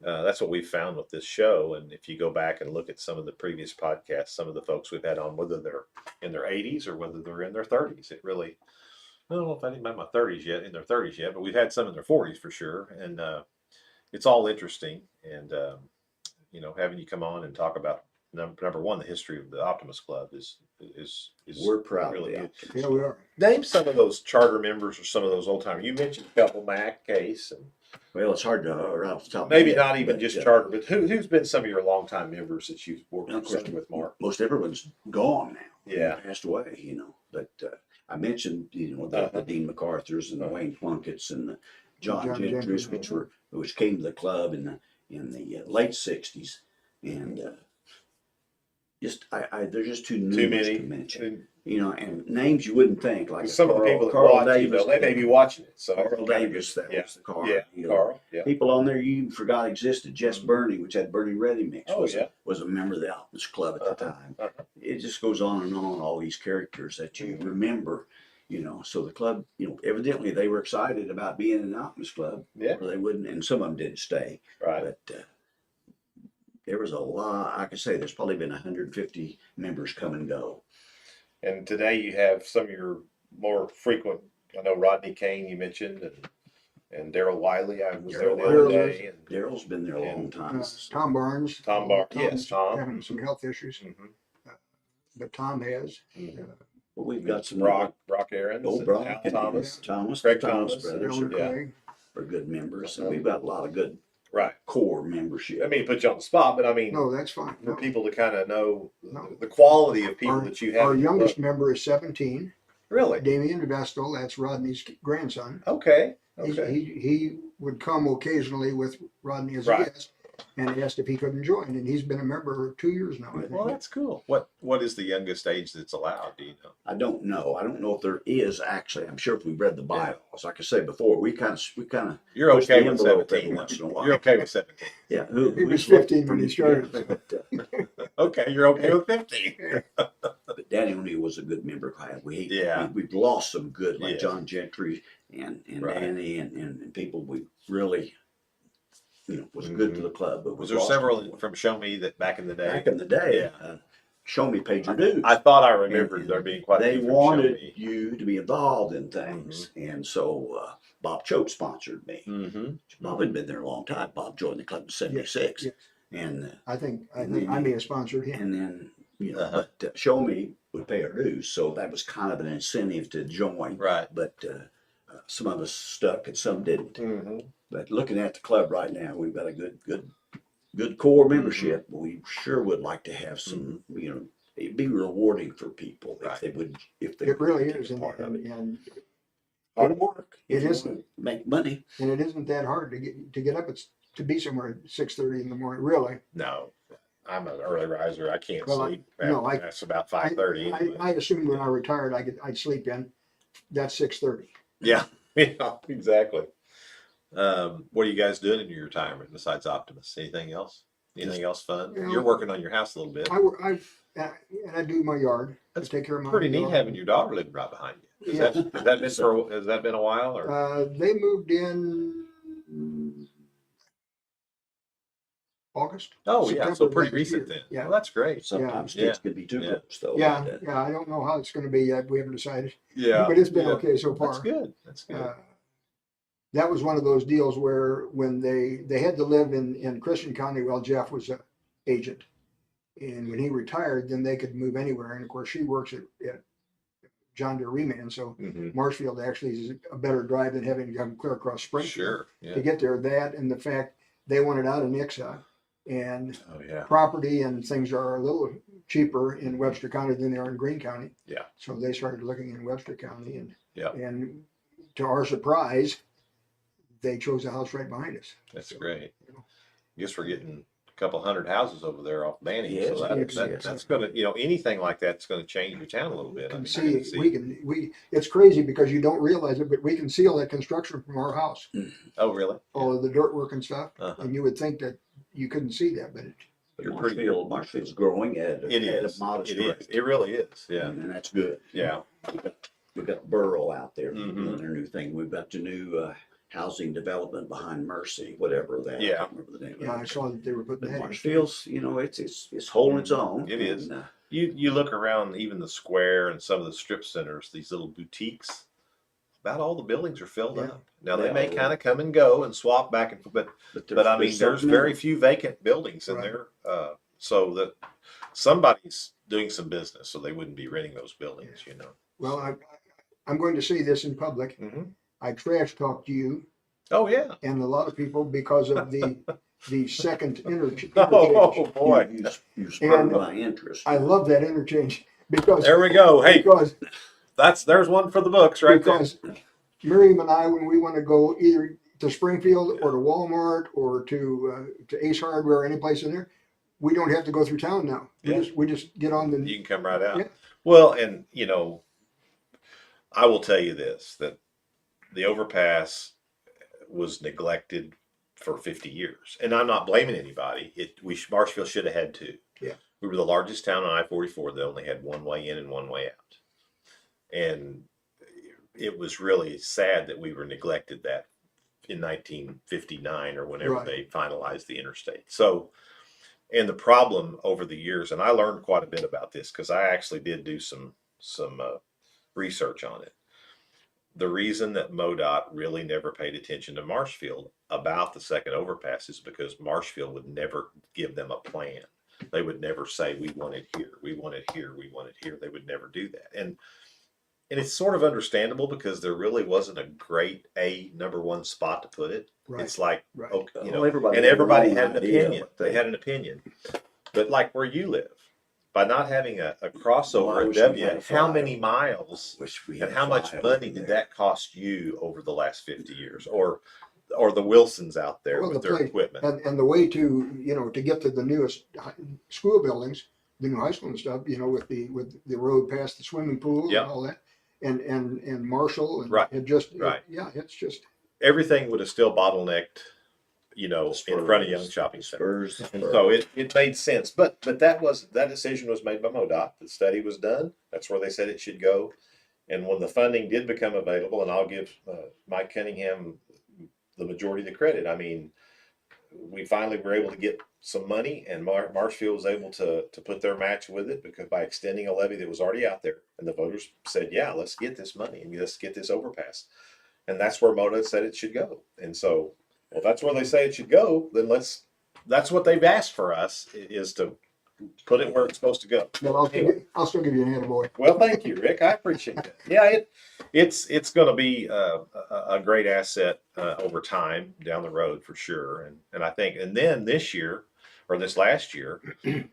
that's what we've found with this show. And if you go back and look at some of the previous podcasts, some of the folks we've had on, whether they're in their 80s or whether they're in their 30s, I don't know if I think about my 30s yet, in their 30s yet, but we've had some in their 40s for sure. And it's all interesting. And, having you come on and talk about number one, the history of the Optimist Club is We're proud really of good. the Yeah, we are. Name some of those charter members or some of those old timers. You mentioned a couple, Mac, Case, and Well, it's hard to right off the top. maybe of my head, not even but, just charter, but who's been some of your longtime members that you've worked Of course, with, Mark? most everyone's gone now. Yeah. Passed away, But I mentioned, the Dean MacArthur's and the Wayne Plunkett's and the John John Gentry's, Gentry. which came to the club in the late '60s, and there's just too numerous many. to mention. And names you wouldn't think, like Some of the people that Carl watch Davis, you, they may be watching it. So Carl Davis, that yeah. was the car. Yeah, Carl. Yeah. People on there you forgot existed. Jess Burney, which had Bernie Ready Mix, Oh, yeah. was a member of the Optimist Club at the time. It just goes on and on, all these characters that you remember, So the club, evidently they were excited about being in the Optimist Club. Yeah. Or they wouldn't, and some of them didn't stay. Right. But there was a lot, I could say there's probably been 150 members come and go. And today you have some of your more frequent, I know Rodney Kane you mentioned, and Daryl Wiley, I was there the other day. And Daryl's been there a long time. Tom Barnes. Tom Barnes, yes, Tom's Tom. having some health issues, but Tom has. Well, we've got some Brock Aarons, old and Brock, Al Thomas, Craig Thomas, brothers Elmer yeah. Craig. are good members, and we've got a lot of good right. core membership. I mean, put you on the spot, but I mean, No, that's fine. for No. people to kind of know No. the quality of people Our- that you have. Our in your youngest club. member is 17. Really? Damien Vestal, that's Rodney's grandson. Okay. He's- Okay. He would come occasionally with Rodney as a Right. guest and asked if he couldn't join, and he's been a member 2 years now, I think. Well, that's cool. What is the youngest age that's allowed? Do you know? I don't know. I don't know if there is actually. I'm sure if we read the bylaws, like I said before, we kind of You're push okay the with envelope 17. every once in a while. You're okay with 17. Yeah, He was who's 15 when he started. Okay, you're okay with 15. But Danny O'Neill was a good member. Yeah. We've lost some good, like Yeah. John Gentry and Right. Danny and people we really, was good to the club. But Was we there lost several them. from Show Me that back in the day? Back in the day? Yeah. Show Me paid your dues. I thought I remembered And there being quite a they few from wanted Show Me. you to be involved in things, and so Bob Choate sponsored me. Mm-hmm. Bob had been there a long time. Bob joined the club in '76, yes. and I think I may have sponsored him. and then Uh-huh. but Show Me would pay our dues, so that was kind of an incentive to join. Right. But some of us stuck and some didn't. Mm-hmm. But looking at the club right now, we've got a good core membership. We sure would like to have some, it'd be rewarding for people Right. if they would, It really take is, a part of it. and Hard work. it if you isn't. wanna make money. it isn't that hard to get up. It's to be somewhere at 6:30 in the morning. Really, No, I'm an early riser. I can't Well, sleep. no, That's about 5:30. Anyway. I assumed when I retired I'd sleep in. That's 6:30. Yeah, yeah, exactly. What are you guys doing in your retirement besides Optimus? Anything else? Anything else fun? Yeah. You're working on your house a little bit. I do my yard. That's I take care of my Pretty neat yard. having your daughter living right behind you. Yes. Has that been a while or? They moved in August. Oh yeah, so September pretty last recent year. then. Yeah. Well, that's great. Sometimes Yeah. kids can be too Yeah. close, though. Yeah, but, I don't know how it's going to be yet. We haven't decided. Yeah, But it's been yeah. okay so far. That's good. That's good. That was one of those deals where when they had to live in Christian County while Jeff was an agent. And when he retired, then they could move anywhere. And of course, she works at John Deere Remand. So Mhm. Marshfield actually is a better drive than having to come clear across Springfield Sure. Yeah. to get there. That and the fact they wanted out of Nixa. And Oh yeah. property and things are a little cheaper in Webster County than they are in Greene County. Yeah. So they started looking in Webster County, and Yeah. and to our surprise, they chose a house right behind us. That's So, great. you know. I guess we're getting a couple hundred houses over there off Banning. Yes, So yes. that's going to, anything like that's going to change your town a little bit. I mean, you're gonna see. It's crazy because you don't realize it, but we can see all that construction from our house, Oh, really? all of the dirt work and stuff. Uh-huh. And you would think that you couldn't see that, but But You're pretty- Marshfield's growing at It a is. modest It rate. is. It really is. Yeah. And that's good. Yeah. We've got Burl out there Mhm. doing their new thing. We've got the new housing development behind Mercy, whatever that. I Yeah. can't remember the name yeah, of I it. saw that they were putting But that in. Marshfield's, it's holding its own. It is. And, You look around even the square and some of the strip centers, these little boutiques, about all the buildings are filled Yeah. up. Now they Yeah. may kind of come and go and swap back and forth, but I mean, there's very few vacant buildings in Right. there. So that somebody's doing some business, so they wouldn't be renting those buildings, Well, I'm going to say this in public. Mhm. I trash talked you Oh yeah. and a lot of people because of the second interchange. Oh boy. You spurred And my interest. I love that interchange because There we go. Hey, because there's one for the books right there. because Miriam and I, when we want to go either to Springfield or to Walmart or to Ace Hardware or any place in there, we don't have to go through town now. Yeah. We just get on the. You can come right out. Yeah. Well, and I will tell you this, that the overpass was neglected for 50 years. And I'm not blaming anybody. Marshfield should have had two. Yeah. We were the largest town on I-44 that only had one way in and one way out. And it was really sad that we were neglected that in 1959 or whenever Right. they finalized the interstate. So, and the problem over the years, and I learned quite a bit about this because I actually did do some research on it. The reason that MoDOT really never paid attention to Marshfield about the second overpass is because Marshfield would never give them a plan. They would never say, we want it here, we want it here, we want it here. They would never do that. And it's sort of understandable because there really wasn't a great number one spot to put it. Right. It's like, Right. okay, Well, everybody and had everybody their had own an idea opinion. what They had an opinion. But like where you live, by not having a crossover Well, I at wish we W, had a how flyover. many miles Wish we and had how a much flyover money there. did that cost you over the last 50 years? Or the Wilsons out there Well, with the their place- equipment? And the way to get to the newest school buildings, the new high school and stuff, with the road past the swimming pool Yeah. and all that, and Marshall and Right. yeah, it's just Everything would have still bottlenecked, in front of Young Shopping Center. Spurs. And so it made sense. But that decision was made by MoDOT. The study was done. That's where they said it should go. And when the funding did become available, and I'll give Mike Cunningham the majority of the credit. I mean, we finally were able to get some money, and Marshfield was able to put their match with it because by extending a levy that was already out there, and the voters said, yeah, let's get this money and let's get this overpass. And that's where MoDOT said it should go. And so, well, that's where they say it should go, then that's what they've asked for us, is to put it where it's supposed to go. well, I'll still give you an attaboy. Well, thank you, Rick. I appreciate that. Yeah, it's going to be a great asset over time down the road for sure. And I think, and then this last year,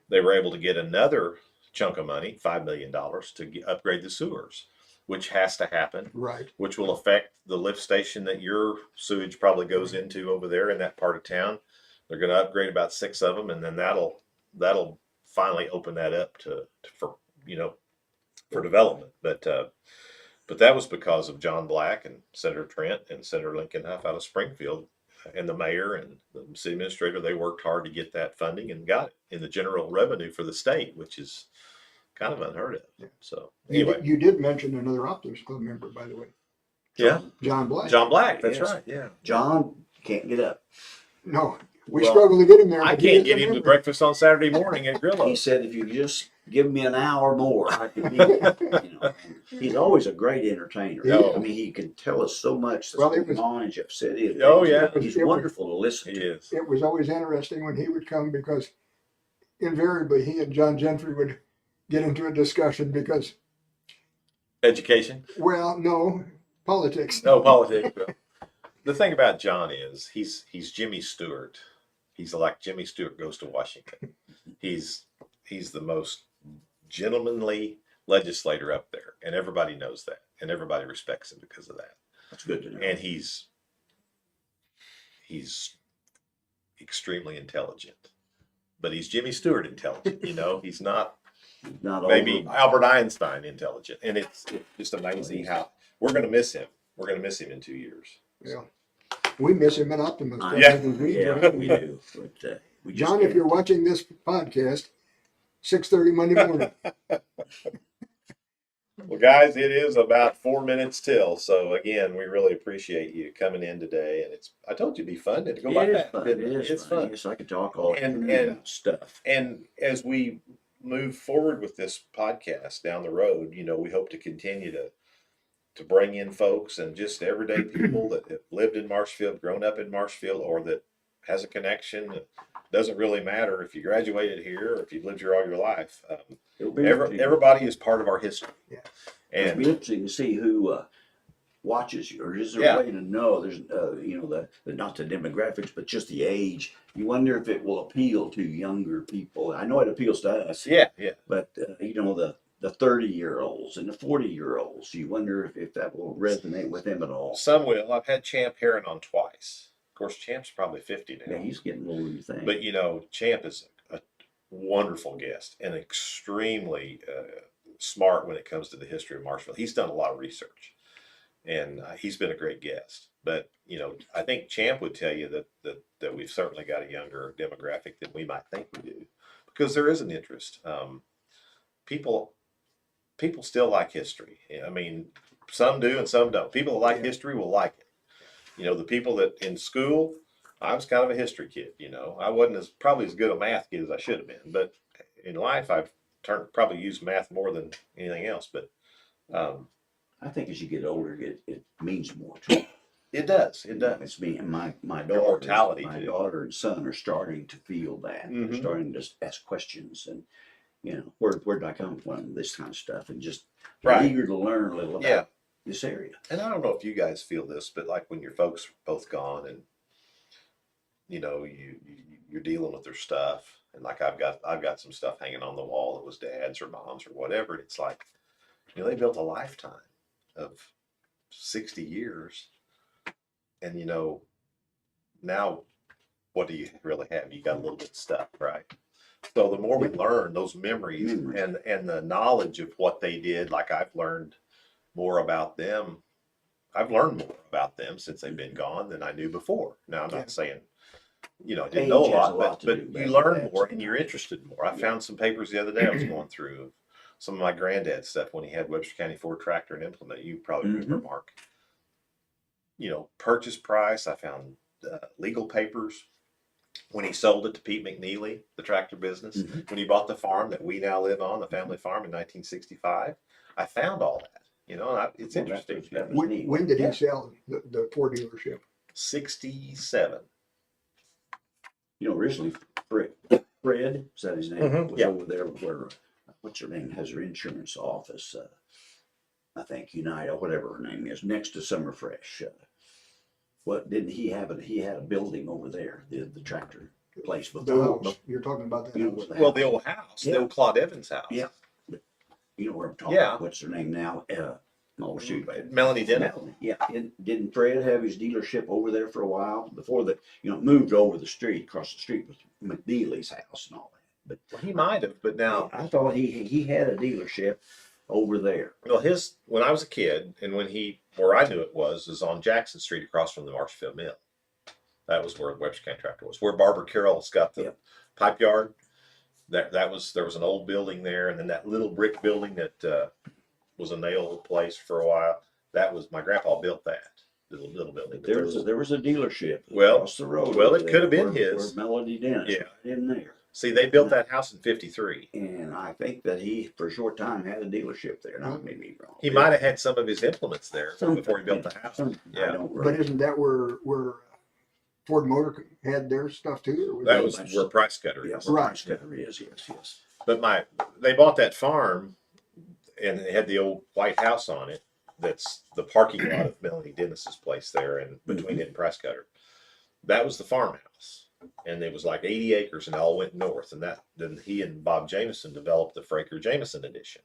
they were able to get another chunk of money, $5 million, to upgrade the sewers, which has to happen. Right. Which will affect the lift station that your sewage probably goes into over there in that part of town. They're going to upgrade about 6 of them, and then that'll finally open that up for development. But that was because of John Black and Senator Trent and Senator Lincoln Huff out of Springfield, and the mayor and the city administrator. They worked hard to get that funding and got it in the general revenue for the state, which is kind of unheard of. Yeah. So anyway, You did mention another Optimist Club member, by the way, yeah, John Black. John Black. That's Yes. right. Yeah. John can't get up. No, we Well, struggle to get him there. I but he can't is get a him to member. breakfast on Saturday morning at He Grillo. said, if you just give me an hour more, I can be there. He's always a great entertainer. Yeah. I mean, he can tell us so much that's Well, it going was- on in Jeff City. and Oh, things. yeah. He's It was- wonderful to listen He to. is. It was always interesting when he would come because invariably he and John Gentry would get into a discussion because, Education. well, no, politics. No politics. The thing about John is he's Jimmy Stewart. He's like Jimmy Stewart Goes to Washington. He's the most gentlemanly legislator up there, and everybody knows that, and everybody respects him because of that. That's good to know. And he's extremely intelligent, but he's Jimmy Stewart intelligent. He's not Not maybe over. Albert Einstein intelligent, and it's just amazing how we're going to miss him. We're going to miss him in 2 years. Yeah. We miss him in Optimus. Yeah. Yeah, we do. But, we just John, if can't. you're watching this podcast, 6:30 Monday morning. Well, guys, it is about 4 minutes till. So again, we really appreciate you coming in today. And I told you it'd be fun to go by It is that. fun. It is It's fun. fun. Yes, I could talk all And- afternoon and- about stuff. And as we move forward with this podcast down the road, we hope to continue to bring in folks and just everyday people that have lived in Marshfield, grown up in Marshfield, or that has a connection. It doesn't really matter if you graduated here or if you've lived here all your life. It'll be interesting. Everybody is part of our history. Yeah. It'll And be interesting to see who watches you, or is there Yeah. a way to know? There's, the not the demographics, but just the age. You wonder if it will appeal to younger people. I know it appeals to us, yeah. but the 30-year-olds and the 40-year-olds. You wonder if that will resonate with them at all. Some will. I've had Champ Heron on twice. Of course, Champ's probably 50 now. Yeah, he's getting older, you think. But Champ is a wonderful guest and extremely smart when it comes to the history of Marshfield. He's done a lot of research, and he's been a great guest. But I think Champ would tell you that we've certainly got a younger demographic than we might think we do, because there is an interest. People still like history. I mean, some do and some don't. People that like history will like it. The people that in school, I was kind of a history kid. I wasn't probably as good a math kid as I should have been. But in life, I've probably used math more than anything else. But I think as you get older, it means more to you. it does. It does. It's me and my Your mortality, my too. daughter and son are starting to feel that. Mhm. They're starting to ask questions and where did I come from? This kind of stuff, and just Right. eager to learn a little about Yeah. this area. And I don't know if you guys feel this, but like when your folks are both gone and you're dealing with their stuff, and like I've got some stuff hanging on the wall that was dad's or mom's or whatever. It's like they built a lifetime of 60 years, and now what do you really have? You got a little bit of stuff, right? So the more we learn those memories and the knowledge of what they did, like I've learned more about them. I've learned more about them since they've been gone than I knew before. Now, I'm not saying, I didn't Age know a has lot, a lot to but do you with learn that. more and you're interested more. I found some papers the other day I was going through of some of my granddad's stuff when he had Webster County Ford tractor and implement. You probably remember, Mark. Purchase price. I found legal papers when he sold it to Pete McNeely, the tractor business, when he bought the farm that we now live on, the family farm in 1965. I found all that. It's interesting. When did he sell the Ford dealership? 67. Originally Fred, is that his name? Mhm, Was yeah. over there where what's her name has her insurance office. I think United, whatever her name is, next to Summer Fresh. What didn't he have? He had a building over there, the tractor place The before. house. You're talking about that You know house. where Well, the old house, the Yeah. old Claude Evans house. Yeah. You know where I'm talking Yeah. about. What's her name now? Oh, shoot. Melanie Dennis. Melanie. Yeah. Didn't Fred have his dealership over there for a while before moved over the street, across the street with McNeely's house and all that? Well, he might have, but now, I thought he had a dealership over there. well, when I was a kid, and where I knew it was on Jackson Street across from the Marshfield Mill. That was where Webster County Tractor was. Where Barbara Carroll's got the pipe yard. There was an old building there, and then that little brick building that was a nail place for a while. That was my grandpa built that little building. There was a dealership Well, across the road. well, over it there could have been where his. Melody Dennis. Yeah. Right in there. See, they built that house in 53. And I think that he, for a short time, had a dealership there. Now, maybe wrong. He might have had some of his implements there Something, before he built the house. I Yeah, don't But really. isn't that where Ford Motor had their stuff too? Or that was where Price Cutter Yeah, is. where Right. Price Cutter is, yes. But they bought that farm, and it had the old white house on it. That's the parking lot of Melanie Dennis's place there, and between it and Price Cutter. That was the farmhouse. and it was like 80 acres, and it all went north. And then he and Bob Jameson developed the Fraker Jameson edition.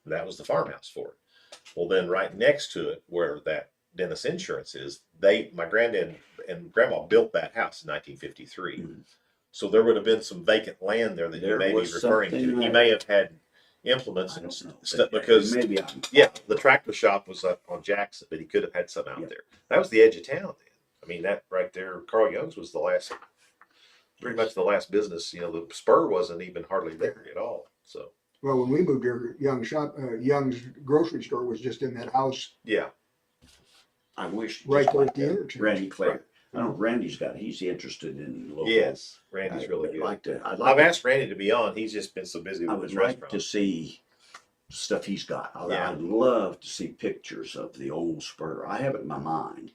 And that was the farmhouse for it. Well, then right next to it, where that Dennis Insurance is, my granddad and grandma built that house in 1953. Mhm. So there would have been some vacant land there that you There may be was referring to. something He there. may have had implements I and don't know, stuff but because maybe the tractor shop was up on Jackson, but he could have had some out Yeah. there. That was the edge of town then. I mean, that right there, Carl Young's was pretty much the last business. The Spur wasn't even hardly there at all. So Well, when we moved here, Young's grocery store was just in that house yeah, I wish right just there like at the interchange. Randy Clay. Right. I know he's interested in local. yes, Randy's really good. I'd I've like asked Randy to be on. He's just been so busy I with would his like restaurant. to see stuff he's got. Yeah. I'd love to see pictures of the old Spur. I have it in my mind,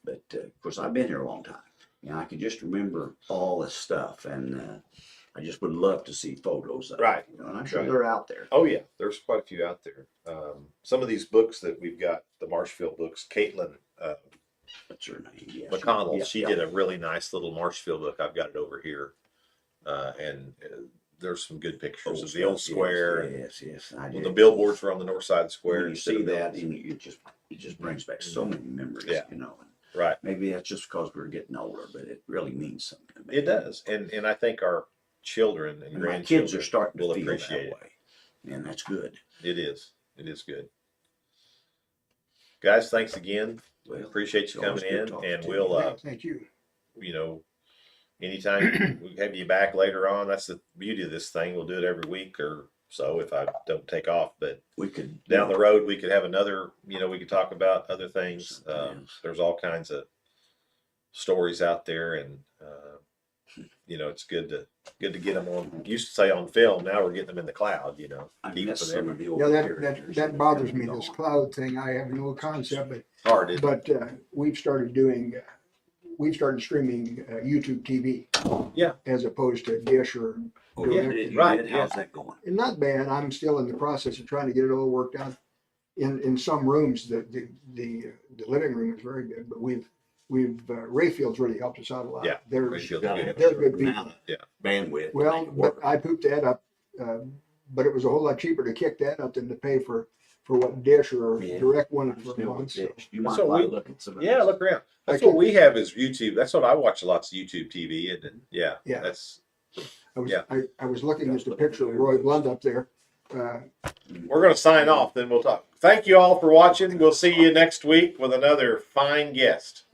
but of course I've been here a long time, and I can just remember all this stuff, and I just would love to see photos of Right. it. And I'm sure Right. they're out there. Oh yeah, there's quite a few out there. Some of these books that we've got, the Marshfield books, Caitlin What's her name? Yeah, McConnell, she yeah. did a really nice little Marshfield book. I've got it over here, and there's some good pictures of the old stuff, square. Yes, yes. I When did. the billboards were on the north side of the square, When you instead see of that, buildings. and it just brings back so many memories. Yeah. Right. Maybe that's just because we're getting older, but it really means something to me. It does, and I think our children and And my grandchildren kids are starting will to feel appreciate that way, and that's good. it. It is good. Guys, thanks again. Well, Appreciate it's you always coming good in, talking and to you. we'll Yeah, thank you. Anytime we have you back later on. That's the beauty of this thing. We'll do it every week or so if I don't take off. But We could down the road, we could have another. We could talk about other things. Something else. There's all kinds of stories out there, and it's good to get them on. Used to say on film. Now we're getting them in the cloud. I keep miss them some every- of the old Yeah, characters that bothers me, gone. this cloud thing. I have no concept, hard. Isn't it? but we've started streaming YouTube TV. Yeah. As opposed to Dish or. Oh, Yeah, you did? right, How's that going? And not bad. I'm still in the process of trying to get it all worked out. In some rooms, the living room is very good, but we've Rayfield's really helped us out a lot. Yeah, They're Rayfield's Gotta good. have a They're certain good people. amount of Yeah. bandwidth. to Well, make it but work. I pooped that up, but it was a whole lot cheaper to kick that up than to pay for what Dish or Yeah. Direct wanted I'm for a still month. with So. Dish. You That's might what want we- to look at some of Yeah, those. look around. That's I what can- we have is YouTube. That's what I watch lots of YouTube TV, and Yeah. that's. I Yeah. was looking at the picture of Roy Blunt up there. We're going to sign off, then we'll talk. Thank you all for watching. We'll see you next week with another fine guest.